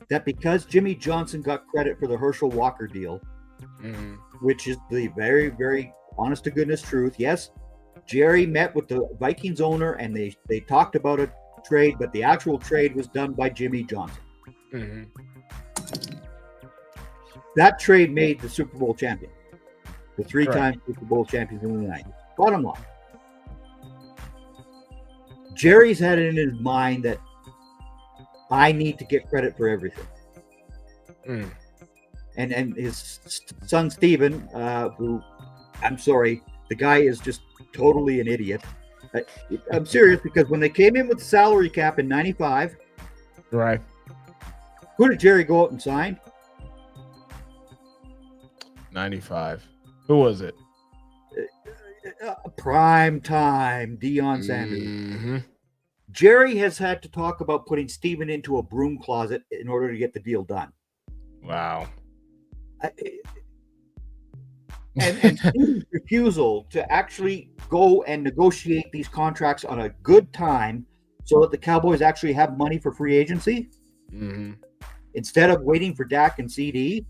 that because Jimmy Johnson got credit for the Herschel Walker deal, which is the very, very honest to goodness truth. Yes, Jerry met with the Vikings owner and they talked about a trade, but the actual trade was done by Jimmy Johnson. That trade made the Super Bowl champion, the 3-time Super Bowl champions in the 90s. Bottom line, Jerry's had it in his mind that I need to get credit for everything. And his son Steven, who, I'm sorry, the guy is just totally an idiot. I'm serious, because when they came in with the salary cap in 95, who did Jerry go out and sign? 95. Who was it? Prime time, Deion Sanders. Jerry has had to talk about putting Steven into a broom closet in order to get the deal done. Wow. And Steven's refusal to actually go and negotiate these contracts on a good time so that the Cowboys actually have money for free agency instead of waiting for Dak and CD.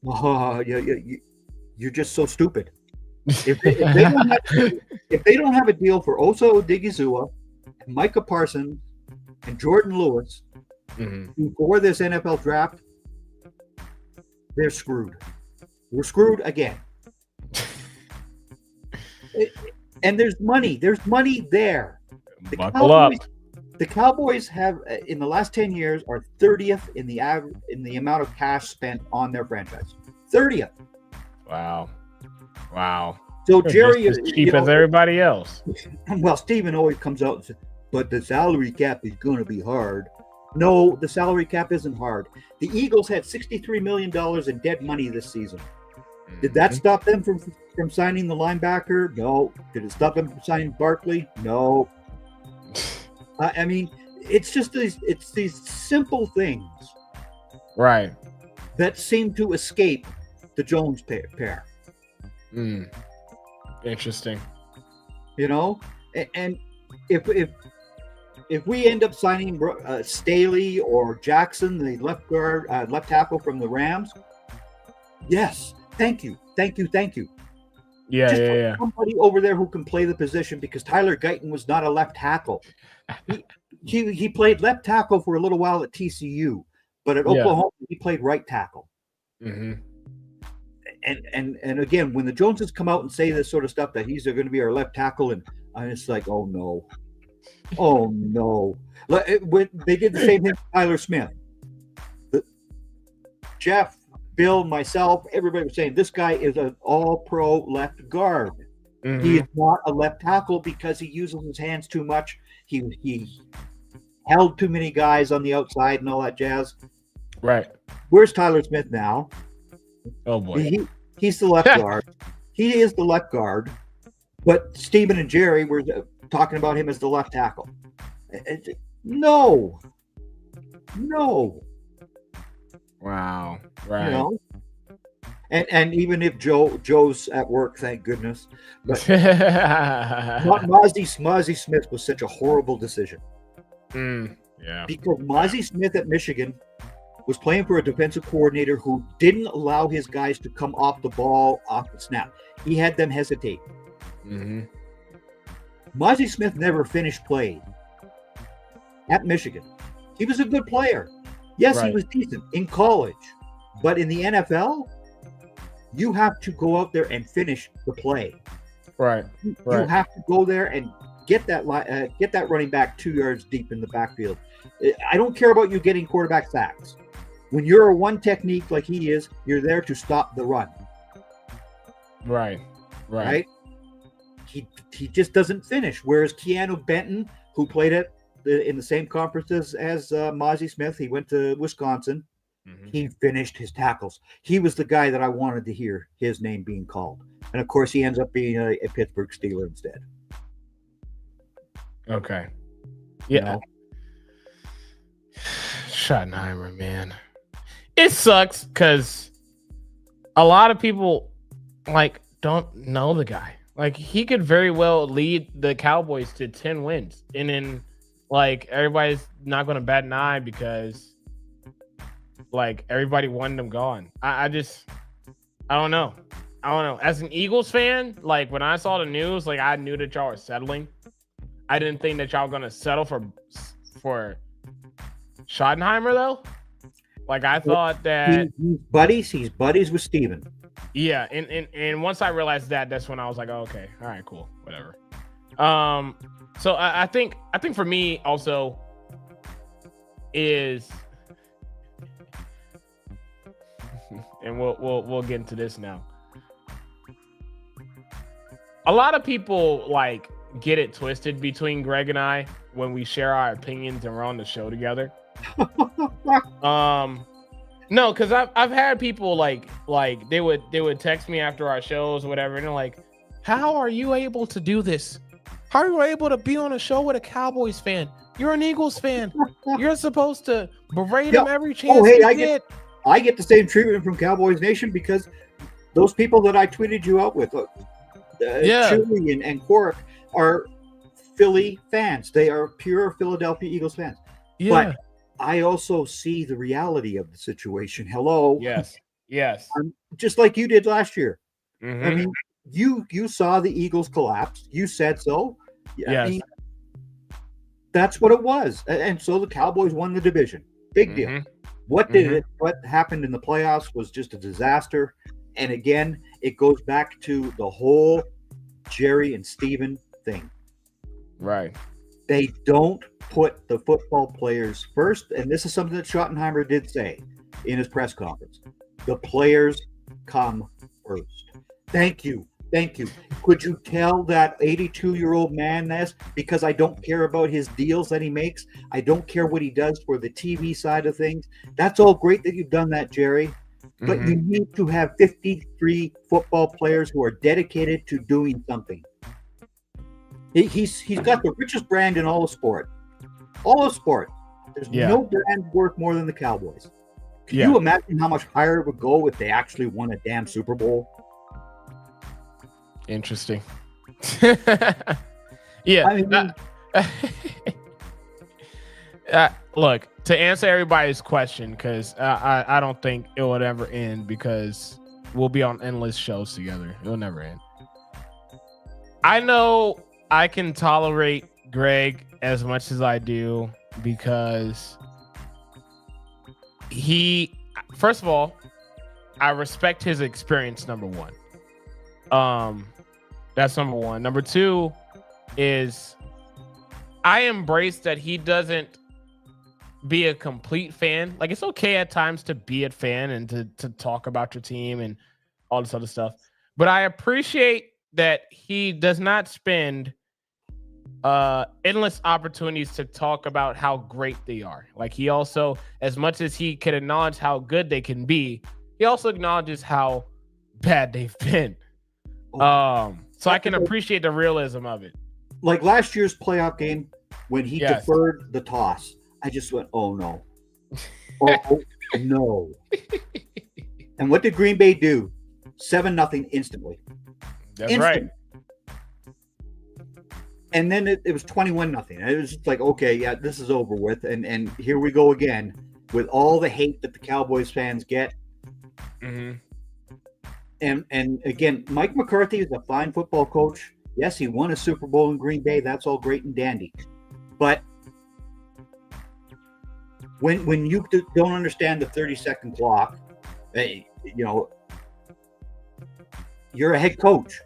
Oh, you're just so stupid. If they don't have a deal for Osa Odigizua, Micah Parsons, and Jordan Lewis before this NFL draft, they're screwed. We're screwed again. And there's money. There's money there. Buckle up. The Cowboys have, in the last 10 years, are 30th in the amount of cash spent on their franchise. 30th. Wow. So they're Jerry just as cheap as everybody else. Well, Steven always comes out and says, but the salary cap is going to be hard. No, the salary cap isn't hard. The Eagles had $63 million in dead money this season. Did that stop them from signing the linebacker? No. Did it stop them from signing Barkley? No. I mean, it's just these simple things, right, that seem to escape the Jones pair. Interesting. You know, and if we end up signing Staley or Jackson, the left tackle from the Rams, yes, thank you. Yeah. Somebody over there who can play the position, because Tyler Guyton was not a left tackle. He played left tackle for a little while at TCU, but at Oklahoma he played right tackle. Mm-hmm. And again, when the Joneses come out and say this sort of stuff that he's going to be our left tackle, and I'm just like, oh no. They did the same thing with Tyler Smith. Jeff, Bill, myself, everybody was saying this guy is an all-pro left guard. Mm-hmm. He is not a left tackle because he uses his hands too much. He held too many guys on the outside and all that jazz. Right. Where's Tyler Smith now? Oh boy. He's the left guard. He is the left guard. But Stephen and Jerry were talking about him as the left tackle. No. Wow. Right. You know? And even if Joe's at work, thank goodness. But Mozzie Smith was such a horrible decision. Yeah. Because Mozzie Smith at Michigan was playing for a defensive coordinator who didn't allow his guys to come off the ball off the snap. He had them hesitate. Mm-hmm. Mozzie Smith never finished play at Michigan. He was a good player. Yes, Right. He was decent in college. But in the NFL, you have to go out there and finish the play. Right. You have to go there and get that running back 2 yards deep in the backfield. I don't care about you getting quarterback sacks. When you're a one technique like he is, you're there to stop the run. Right. He just doesn't finish. Whereas Keanu Benton, who played in the same conferences as Mozzie Smith, he went to Wisconsin. Mm-hmm. He finished his tackles. He was the guy that I wanted to hear his name being called. And of course, he ends up being a Pittsburgh Steeler instead. Okay. Yeah. You know? Schottenheimer, man. It sucks because a lot of people don't know the guy. He could very well lead the Cowboys to 10 wins. And then everybody's not going to bat an eye because everybody wanted him gone. I don't know. As an Eagles fan, when I saw the news, I knew that y'all were settling. I didn't think that y'all were going to settle for Schottenheimer though. I thought that he's buddies with Steven. Yeah, and once I realized that, that's when I was like, oh, okay, all right, cool, whatever. So I think for me also is, and we'll get into this now. A lot of people get it twisted between Greg and I when we share our opinions and we're on the show together. No, because I've had people they would text me after our shows or whatever, and they're like, how are you able to do this? How are you able to be on a show with a Cowboys fan? You're an Eagles fan. You're supposed to berate him every chance you get. I get the same treatment from Cowboys Nation because those people that I tweeted you out with, Chewy and Quark, are Philly fans. They are pure Philadelphia Eagles fans. Yeah. But I also see the reality of the situation. Hello. Yes. Just like you did last year. Mm-hmm. I mean, you saw the Eagles collapse. You said so. Yes. I mean, that's what it was. And so the Cowboys won the division. Big deal. What happened in the playoffs was just a disaster. And again, it goes back to the whole Jerry and Steven thing. Right. They don't put the football players first. And this is something that Schottenheimer did say in his press conference. The players come first. Thank you. Could you tell that 82-year-old man this? Because I don't care about his deals that he makes. I don't care what he does for the TV side of things. That's all great that you've done that, Jerry. But you need to have 53 football players who are dedicated to doing something. He's got the richest brand in all of sport. All of sport. There's no brand worth more than the Cowboys. Can you imagine how much higher it would go if they actually won a damn Super Bowl? Interesting. Yeah. I mean, look, to answer everybody's question, because I don't think it would ever end, because we'll be on endless shows together. It'll never end. I know I can tolerate Greg as much as I do because first of all, I respect his experience, number one. That's number one. Number two is I embrace that he doesn't be a complete fan. Like, it's okay at times to be a fan and to talk about your team and all this other stuff. But I appreciate that he does not spend endless opportunities to talk about how great they are. Like, he also, as much as he can acknowledge how good they can be, he also acknowledges how bad they've been. So I can appreciate the realism of it. Like last year's playoff game when he deferred the toss, I just went, oh no. Oh no. And what did Green Bay do? 7-0 instantly. That's right. And then it was 21-0. It was just like, okay, yeah, this is over with. And here we go again with all the hate that the Cowboys fans get. Mm-hmm. And again, Mike McCarthy is a fine football coach. Yes, he won a Super Bowl in Green Bay. That's all great and dandy. But when you don't understand the 30-second clock, you're a head coach.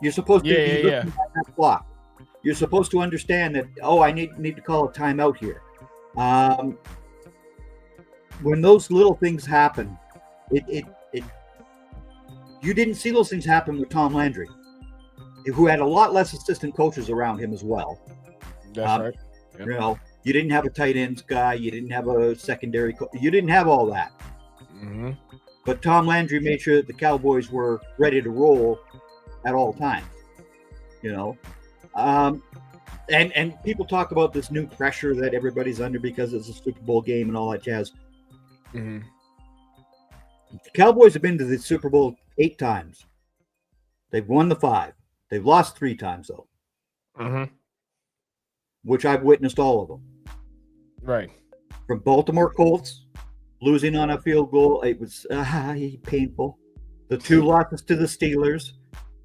You're supposed to be looking at that clock. You're supposed to understand that, I need to call a timeout here. When those little things happen, you didn't see those things happen with Tom Landry, who had a lot less assistant coaches around him as well. That's right. Yep. You didn't have a tight ends guy. You didn't have a secondary you didn't have all that. Mm-hmm. But Tom Landry made sure that the Cowboys were ready to roll at all times. And people talk about this new pressure that everybody's under because it's a Super Bowl game and all that jazz. Mm-hmm. The Cowboys have been to the Super Bowl 8 times. They've won the 5. They've lost 3 times, though. Mm-hmm. Which I've witnessed all of them. Right. From Baltimore Colts, losing on a field goal. It was painful. The 2 losses to the Steelers.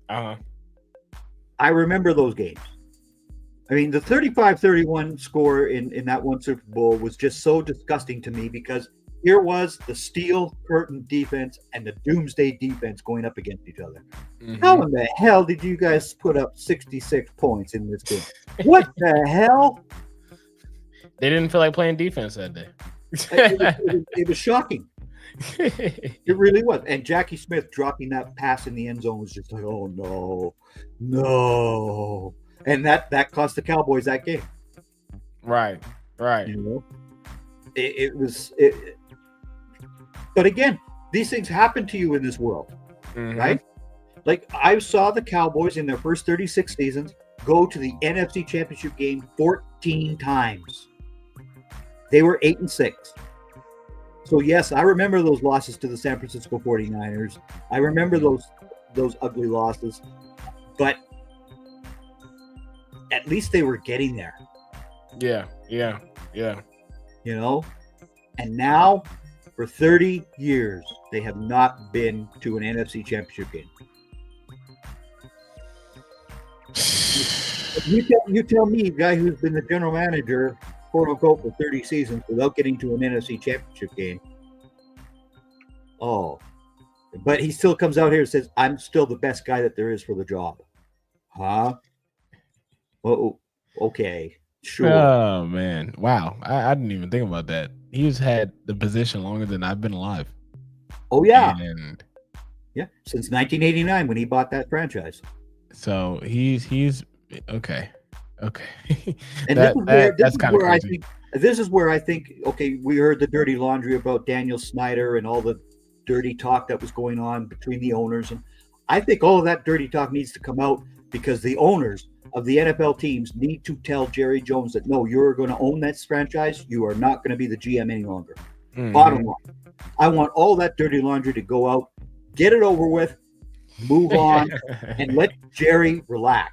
Uh-huh. I remember those games. I mean, the 35-31 score in that one Super Bowl was just so disgusting to me because here was the steel curtain defense and the doomsday defense going up against each other. Mm-hmm. How in the hell did you guys put up 66 points in this game? What the hell? They didn't feel like playing defense that day. It was shocking. It really was. And Jackie Smith dropping that pass in the end zone was just like, oh no. And that cost the Cowboys that game. Right. It was. But again, these things happen to you in this world, right? Like, I saw the Cowboys in their first 36 seasons go to the NFC Championship game 14 times. They were 8-6. So yes, I remember those losses to the San Francisco 49ers. I remember those ugly losses, but at least they were getting there. Yeah. And now for 30 years, they have not been to an NFC Championship game. You tell me, a guy who's been the general manager, quote unquote, for 30 seasons without getting to an NFC Championship game. Oh, but he still comes out here and says, I'm still the best guy that there is for the job. Huh? Oh, okay. Sure. Oh, man. Wow. I didn't even think about that. He's had the position longer than I've been alive. Oh, yeah. And yeah. Since 1989 when he bought that franchise. So he's okay. And That's kind of crazy. This is where I think, okay, we heard the dirty laundry about Daniel Snyder and all the dirty talk that was going on between the owners. And I think all of that dirty talk needs to come out because the owners of the NFL teams need to tell Jerry Jones that, no, you're going to own that franchise. You are not going to be the GM any longer. Mm-hmm. Bottom line. I want all that dirty laundry to go out, get it over with, move on, and let Jerry relax.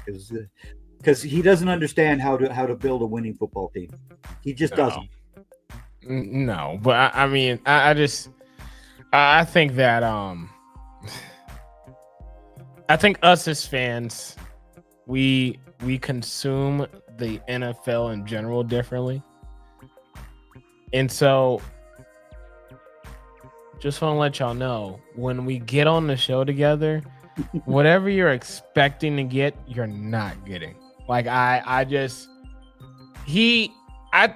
Because he doesn't understand how to build a winning football team. He just doesn't. No, but I mean, I think that I think us as fans, we consume the NFL in general differently, and so just want to let y'all know when we get on the show together, whatever you're expecting to get, you're not getting. Like I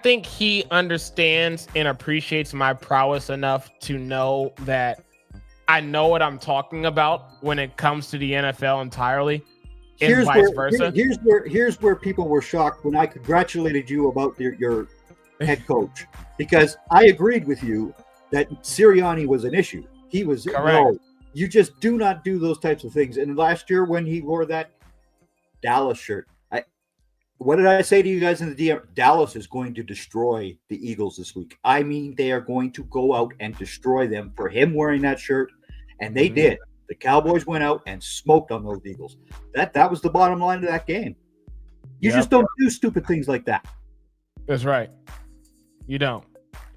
think he understands and appreciates my prowess enough to know that I know what I'm talking about when it comes to the NFL entirely, and vice versa. Here's where people were shocked when I congratulated you about your head coach, because I agreed with you that Sirianni was an issue. He was correct. No, you just do not do those types of things. And last year when he wore that Dallas shirt, what did I say to you guys in the DM? Dallas is going to destroy the Eagles this week. I mean, they are going to go out and destroy them for him wearing that shirt. And they did. The Cowboys went out and smoked on those Eagles. That was the bottom line of that game. You just don't do stupid things like that. That's right. You don't.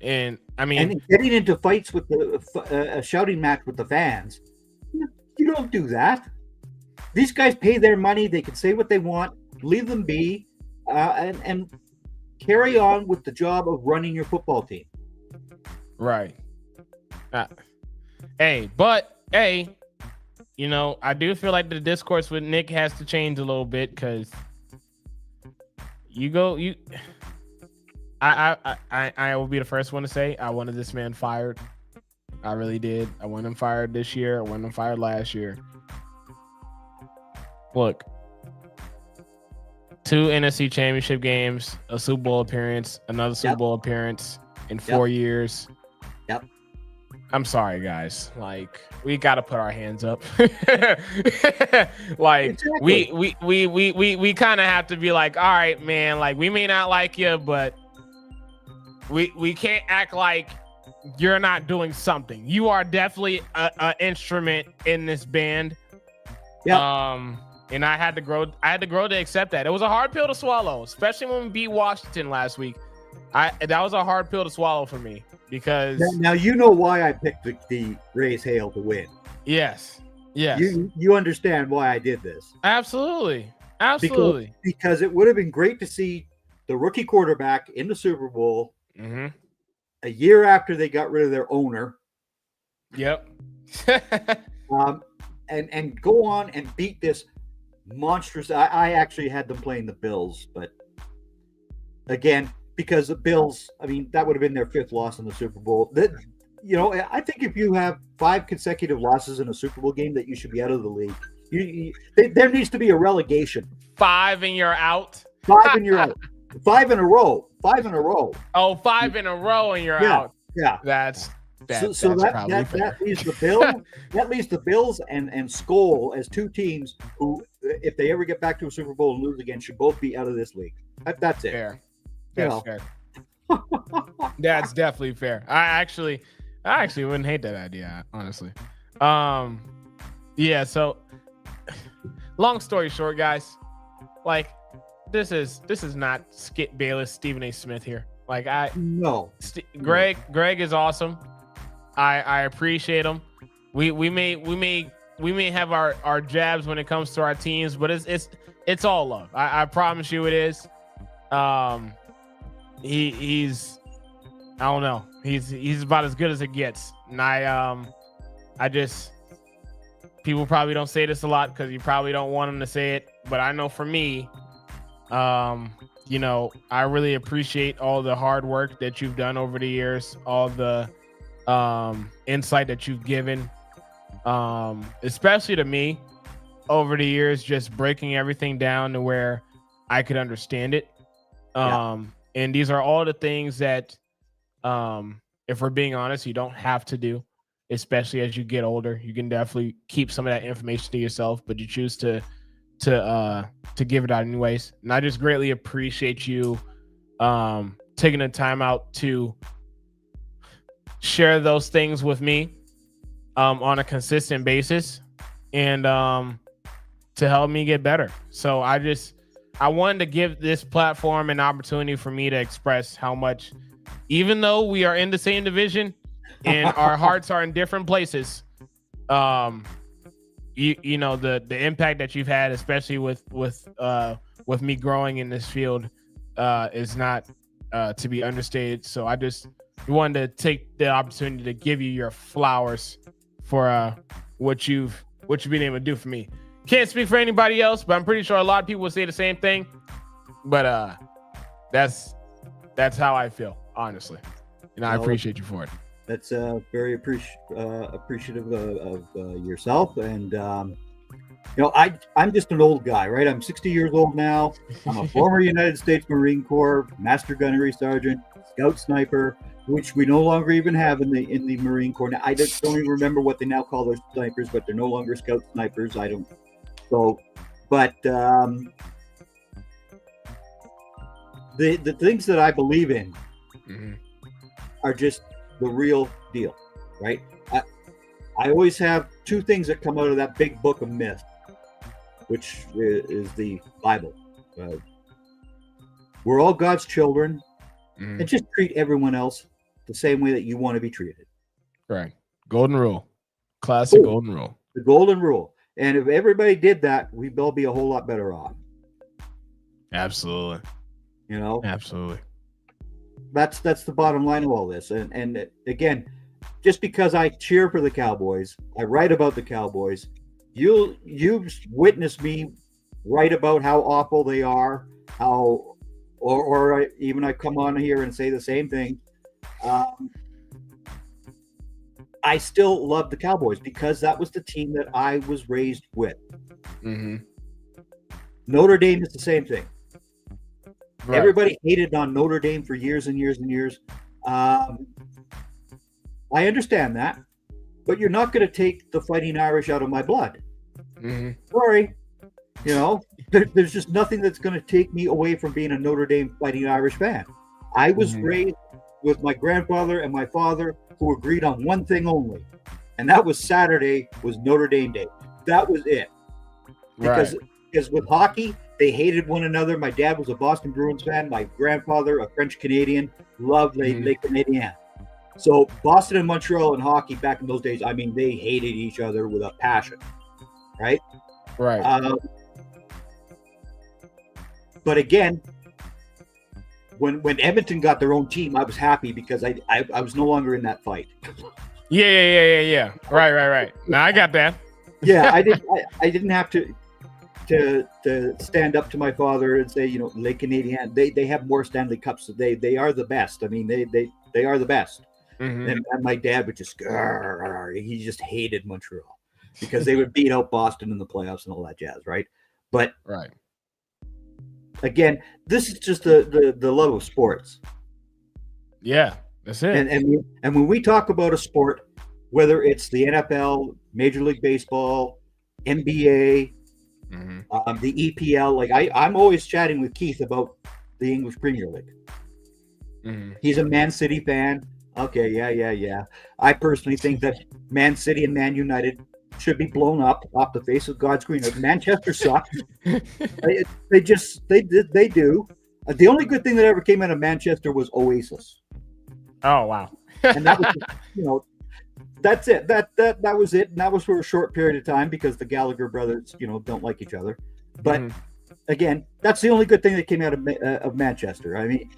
And I mean, and getting into fights with a shouting match with the fans, you don't do that. These guys pay their money. They can say what they want. Leave them be. And carry on with the job of running your football team. Right. But you know, I do feel like the discourse with Nick has to change a little bit because I will be the first one to say I wanted this man fired. I really did. I want him fired this year. I want him fired last year. Look. 2 NFC championship games, a Super Bowl appearance, another Super Bowl appearance in 4 years. Yep. I'm sorry, guys. Like, we got to put our hands up. Like, exactly. we kind of have to be like, all right, man. Like, we may not like you, but we can't act like you're not doing something. You are definitely an instrument in this band. Yeah. And I had to grow to accept that. It was a hard pill to swallow, especially when we beat Washington last week. That was a hard pill to swallow for me because now you know why I picked the Rays Hail to win. Yes. You understand why I did this. Absolutely. Because it would have been great to see the rookie quarterback in the Super Bowl a year after they got rid of their owner. Yep. And go on and beat this monstrous. I actually had them playing the Bills, but again, because the Bills, I mean, that would have been their 5th loss in the Super Bowl. That, you know, I think if you have 5 consecutive losses in a Super Bowl game, that you should be out of the league. There needs to be a relegation. 5 and you're out. 5 and you're out. 5 in a row. 5 in a row. Oh, 5 in a row and you're out. Yeah. That leaves the Bills. That leaves the Bills and Skol as 2 teams who, if they ever get back to a Super Bowl and lose again, should both be out of this league. That's it. Fair. That's fair. That's definitely fair. I actually wouldn't hate that idea, honestly. Yeah. So, long story short, guys, like this is not Skip Bayless, Stephen A. Smith here. Like Greg is awesome. I appreciate him. We may have our jabs when it comes to our teams, but it's all love. I promise you it is. He's I don't know. He's about as good as it gets. And I just, people probably don't say this a lot because you probably don't want them to say it, but I know for me, you know, I really appreciate all the hard work that you've done over the years, all the insight that you've given, especially to me, over the years, just breaking everything down to where I could understand it. And these are all the things that, if we're being honest, you don't have to do, especially as you get older. You can definitely keep some of that information to yourself, but you choose to give it out anyways. And I just greatly appreciate you taking the time out to share those things with me on a consistent basis, and to help me get better. So I wanted to give this platform an opportunity for me to express how much, even though we are in the same division and our hearts are in different places, you know, the impact that you've had, especially with me growing in this field, is not to be understated. So I just wanted to take the opportunity to give you your flowers for what you've been able to do for me. Can't speak for anybody else, but I'm pretty sure a lot of people will say the same thing. But that's how I feel, honestly, and I appreciate you for it. That's very appreciative of yourself, and you know, I'm just an old guy, right? I'm 60 years old now. I'm a former United States Marine Corps Master Gunnery Sergeant, Scout Sniper, which we no longer even have in the Marine Corps. Now, I just don't even remember what they now call their snipers, but they're no longer Scout Snipers. I don't. So, but the things that I believe in are just the real deal, right? I always have two things that come out of that big book of myth, which is the Bible. We're all God's children, and just treat everyone else the same way that you want to be treated. Right. Golden rule. Classic golden rule. The golden rule. And if everybody did that, we'd all be a whole lot better off. Absolutely. You know? Absolutely. That's the bottom line of all this. And again, just because I cheer for the Cowboys, I write about the Cowboys, you've witnessed me write about how awful they are, how or even I come on here and say the same thing. I still love the Cowboys because that was the team that I was raised with. Notre Dame is the same thing. Right. Everybody hated on Notre Dame for years and years and years. I understand that, but you're not going to take the Fighting Irish out of my blood. Sorry. You know, there's just nothing that's going to take me away from being a Notre Dame Fighting Irish fan. I was raised with my grandfather and my father who agreed on one thing only, and that was Saturday was Notre Dame Day. That was it. Because with hockey, they hated one another. My dad was a Boston Bruins fan. My grandfather, a French Canadian, loved Les Canadiens. So Boston and Montreal in hockey back in those days, I mean, they hated each other with a passion, right? Right. But again, when Edmonton got their own team, I was happy because I was no longer in that fight. Yeah. Right. Now I got that. Yeah, I didn't have to stand up to my father and say, you know, Les Canadiens, they have more Stanley Cups. They are the best. I mean, they are the best. And my dad would just he just hated Montreal because they would beat out Boston in the playoffs and all that jazz, right? But again, this is just the love of sports. Yeah, that's it. And when we talk about a sport, whether it's the NFL, Major League Baseball, NBA, the EPL, like I'm always chatting with Keith about the English Premier League. He's a Man City fan. Okay, yeah. I personally think that Man City and Man United should be blown up off the face of God's green earth. Manchester sucks. They do. The only good thing that ever came out of Manchester was Oasis. Oh wow! And that was, you know, that's it. That was it. And that was for a short period of time because the Gallagher brothers, you know, don't like each other. But again, that's the only good thing that came out of Manchester. I mean,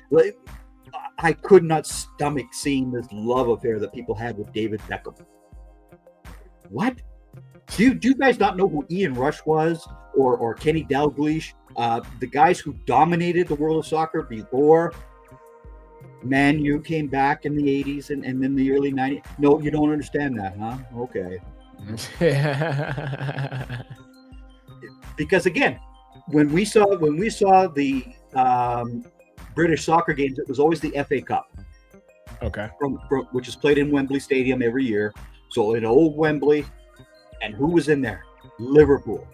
I could not stomach seeing this love affair that people had with David Beckham. What? Do you guys not know who Ian Rush was or Kenny Dalglish? The guys who dominated the world of soccer before Man U came back in the 80s and then the early 90s. No, you don't understand that, huh? Okay. because again, when we saw the British soccer games, it was always the FA Cup. Okay. From which is played in Wembley Stadium every year. So in old Wembley, and who was in there? Liverpool.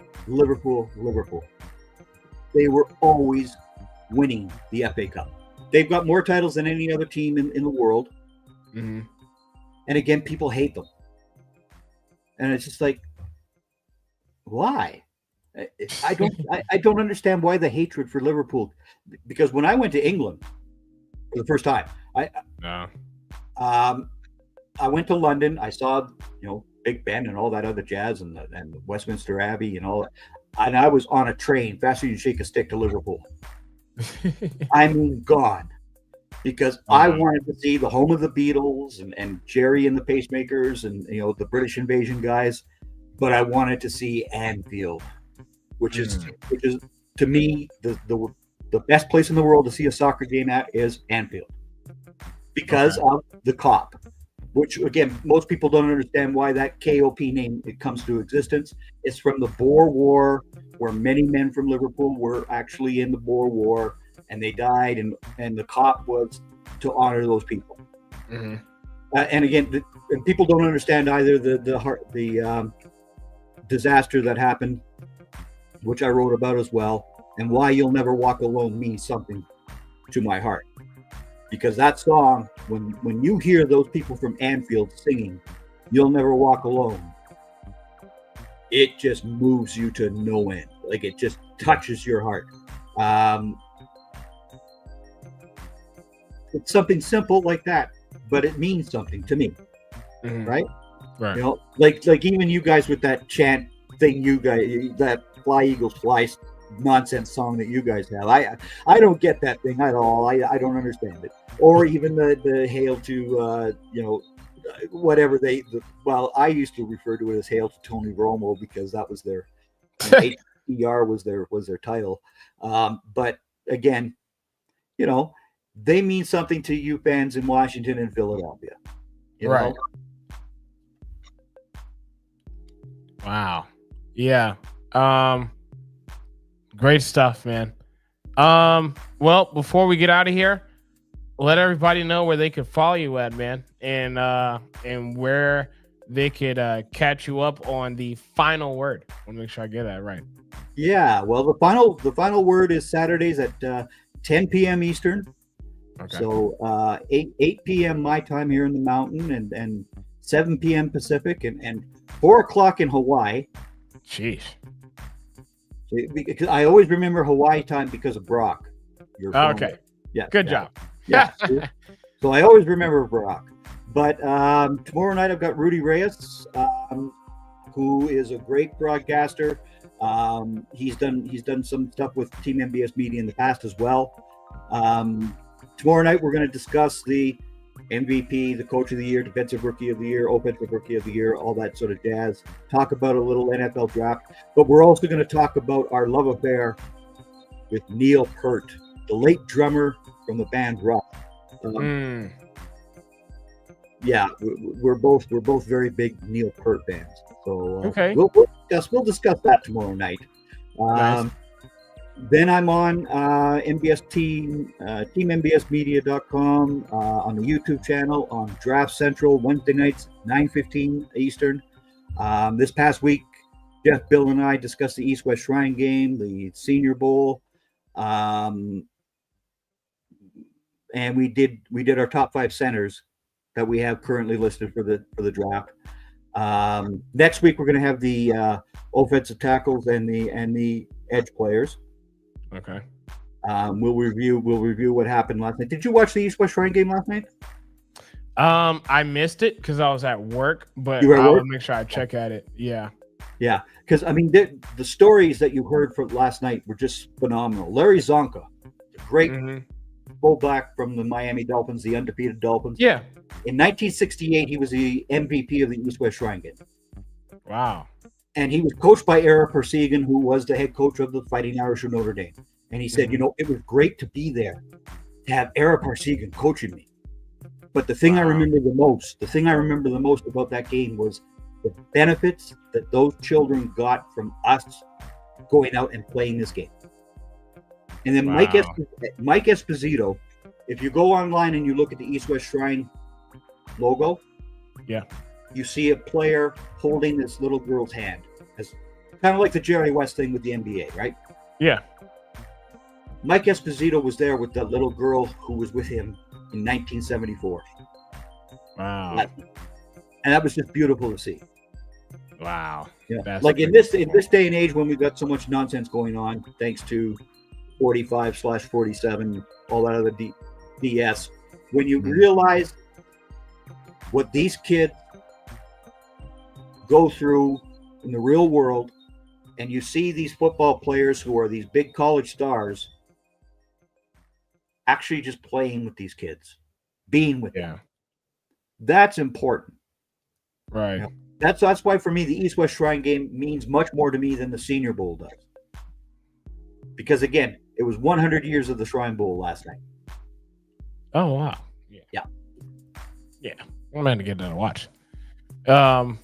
They were always winning the FA Cup. They've got more titles than any other team in the world. Mm-hmm. And again, people hate them. And it's just like, why? I don't understand why the hatred for Liverpool. Because when I went to England for the first time, I went to London. I saw, Big Ben and all that other jazz and the Westminster Abbey and all that. And I was on a train faster than you shake a stick to Liverpool. I mean, gone. Because I wanted to see the home of the Beatles and Jerry and the Pacemakers and, the British Invasion guys. But I wanted to see Anfield, which is to me, the best place in the world to see a soccer game at is Anfield. Because of the Kop. Which, again, most people don't understand why that KOP name it comes to existence. It's from the Boer War, where many men from Liverpool were actually in the Boer War, and they died, and the Kop was to honor those people. Mm-hmm. And again, and people don't understand either the disaster that happened, which I wrote about as well, and why You'll Never Walk Alone means something to my heart. Because that song, when you hear those people from Anfield singing You'll Never Walk Alone, it just moves you to no end. Like, it just touches your heart. It's something simple like that, but it means something to me. Mm-hmm. Right? Like even you guys with that chant thing, that Fly Eagles Fly nonsense song that you guys have. I don't get that thing at all. I don't understand it. Or even the hail to whatever I used to refer to it as hail to Tony Romo because that was their HER was their title. But again, they mean something to you fans in Washington and Philadelphia. Right. Wow. Yeah. Great stuff, man. Well, before we get out of here, let everybody know where they could follow you at, man, and where they could catch you up on the final word. I want to make sure I get that right. Yeah, well, the final word is Saturdays at 10 p.m. Eastern. Okay. So 8 p.m. my time here in the mountain, and 7 p.m. Pacific, and 4 o'clock in Hawaii. Jeez. Because I always remember Hawaii time because of Brock. Okay. Yeah. Good job. Yeah. So I always remember Brock. But tomorrow night I've got Rudy Reyes, who is a great broadcaster. He's done some stuff with Team MBS Media in the past as well. Tomorrow night we're going to discuss the MVP, the Coach of the Year, Defensive Rookie of the Year, Offensive Rookie of the Year, all that sort of jazz. Talk about a little NFL draft. But we're also going to talk about our love affair with Neil Peart, the late drummer from the band Rush. Yeah, we're both very big Neil Peart fans. So okay, we'll discuss that tomorrow night. Nice. Then I'm on MBS Team, teammbsmedia.com, on the YouTube channel, on Draft Central, Wednesday nights, 9:15 Eastern. This past week, Jeff, Bill, and I discussed the East-West Shrine game, the Senior Bowl, and we did our top 5 centers that we have currently listed for the draft. Next week, we're going to have the offensive tackles and the edge players. Okay. We'll review what happened last night. Did you watch the East-West Shrine game last night? I missed it because I was at work, but I'll make sure I check at it. Yeah. Yeah, because I mean the stories that you heard from last night were just phenomenal. Larry Zonka, the great fullback from the Miami Dolphins, the undefeated Dolphins. Yeah. In 1968, he was the MVP of the East-West Shrine game. Wow. And he was coached by Ara Persigan, who was the head coach of the Fighting Irish of Notre Dame. And he said, it was great to be there, to have Ara Persigan coaching me. But the thing I remember the most about that game was the benefits that those children got from us going out and playing this game. And then Wow. Mike Esposito, if you go online and you look at the East West Shrine logo, Yeah. you see a player holding this little girl's hand, as kind of like the Jerry West thing with the NBA, right? Yeah. Mike Esposito was there with that little girl who was with him in 1974. Wow. And that was just beautiful to see. Wow. Yeah. That's Like in pretty this day and age when we've got so much nonsense going on, thanks to 45/47, all that other DS, when you realize what these kids go through in the real world, and you see these football players who are these big college stars actually just playing with these kids, being with them. That's important. Right. You know, that's why for me the East West Shrine game means much more to me than the Senior Bowl does. Because again, it was 100 years of the Shrine Bowl last night. Oh wow. Yeah. I'm gonna get that to watch. And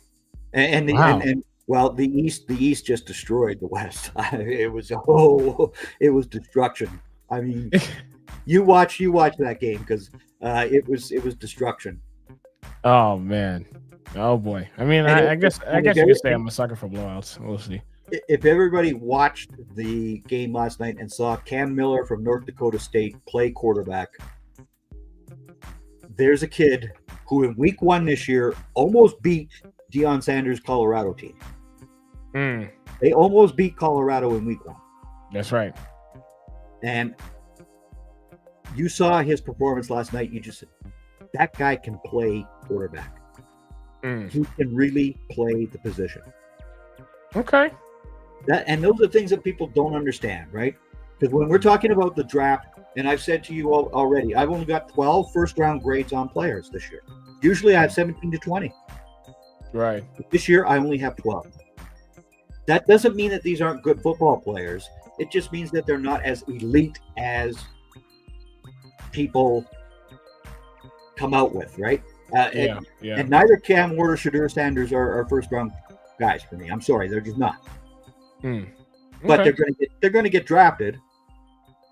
well, the East just destroyed the West. It was destruction. I mean, you watch that game because it was destruction. Oh man. Oh boy. I mean, I guess you could say I'm a sucker for blowouts. We'll see. If everybody watched the game last night and saw Cam Miller from North Dakota State play quarterback, there's a kid who in week 1 this year almost beat Deion Sanders' Colorado team. They almost beat Colorado in week 1. That's right. And you saw his performance last night. You just said, that guy can play quarterback. He can really play the position. Okay. And those are things that people don't understand, right? Because when we're talking about the draft, and I've said to you already, I've only got 12 first-round grades on players this year. Usually I have 17 to 20. Right. This year I only have 12. That doesn't mean that these aren't good football players. It just means that they're not as elite as people come out with, right? And neither Cam Ward or Shadur Sanders are first-round guys for me. I'm sorry, they're just not. But they're going to get drafted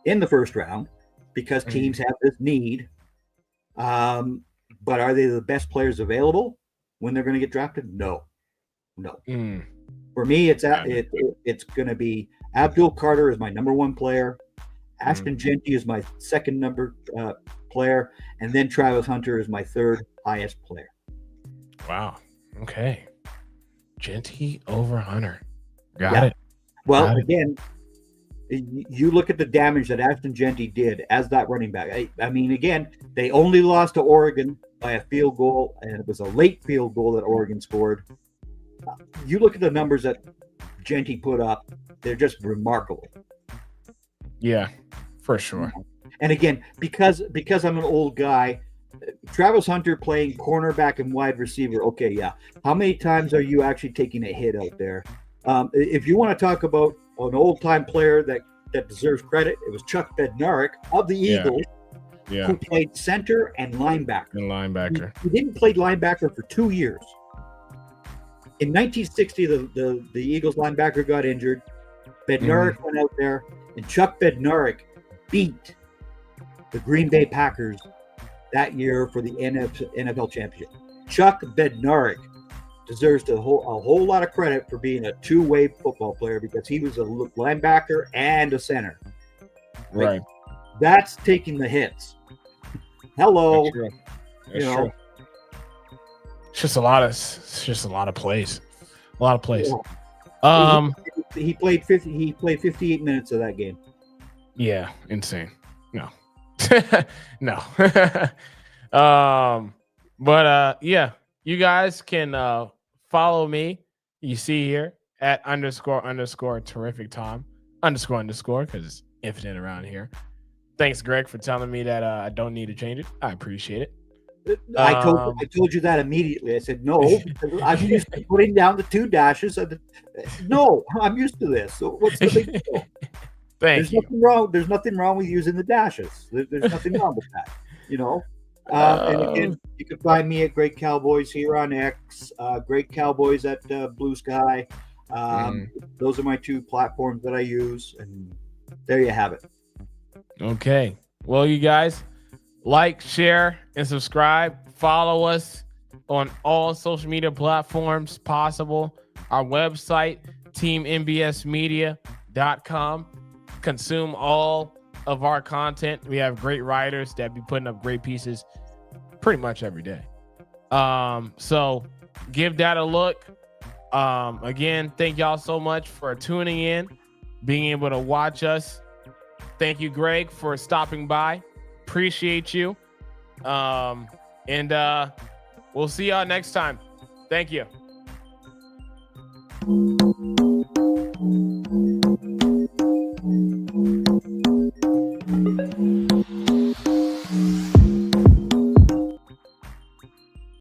in the first round because teams have this need. But are they the best players available when they're going to get drafted? No. For me, it's going to be Abdul Carter is my number 1 player. Ashton Genty is my second number player, and then Travis Hunter is my third highest player. Wow. Okay. Genty over Hunter. Got it. Well, again, you look at the damage that Ashton Genty did as that running back. I mean, again, they only lost to Oregon by a field goal, and it was a late field goal that Oregon scored. You look at the numbers that Genty put up; they're just remarkable. Yeah, for sure. And again, because I'm an old guy, Travis Hunter playing cornerback and wide receiver. Okay, yeah. How many times are you actually taking a hit out there? If you want to talk about an old-time player that deserves credit, it was Chuck Bednarik of the Eagles, who played center and linebacker. He didn't play linebacker for 2 years. In 1960, the Eagles linebacker got injured. Bednarik went out there, and Chuck Bednarik beat the Green Bay Packers that year for the NFL championship. Chuck Bednarik deserves a whole lot of credit for being a two-way football player because he was a linebacker and a center. Right. That's taking the hits. Hello. That's true. That's true. It's just a lot of plays. A lot of plays. Yeah. He played 58 minutes of that game. Yeah, insane. No. No. But yeah, you guys can follow me. You see here at _ terrific Tom _ because it's infinite around here. Thanks, Greg, for telling me that I don't need to change it. I appreciate it. I told you that immediately. I said no. I'm used to putting down the 2 dashes. No, I'm used to this. So what's the big deal? There's nothing wrong. There's nothing wrong with using the dashes. There's nothing wrong with that. You know. And again, you can find me at Great Cowboys here on X. Great Cowboys at Blue Sky. Those are my two platforms that I use, and there you have it. Okay. Well, you guys, like, share, and subscribe. Follow us on all social media platforms possible. Our website, teammbsmedia.com. Consume all of our content. We have great writers that be putting up great pieces pretty much every day. So give that a look. Again, thank y'all so much for tuning in, being able to watch us. Thank you, Greg, for stopping by. Appreciate you. And we'll see y'all next time. Thank you.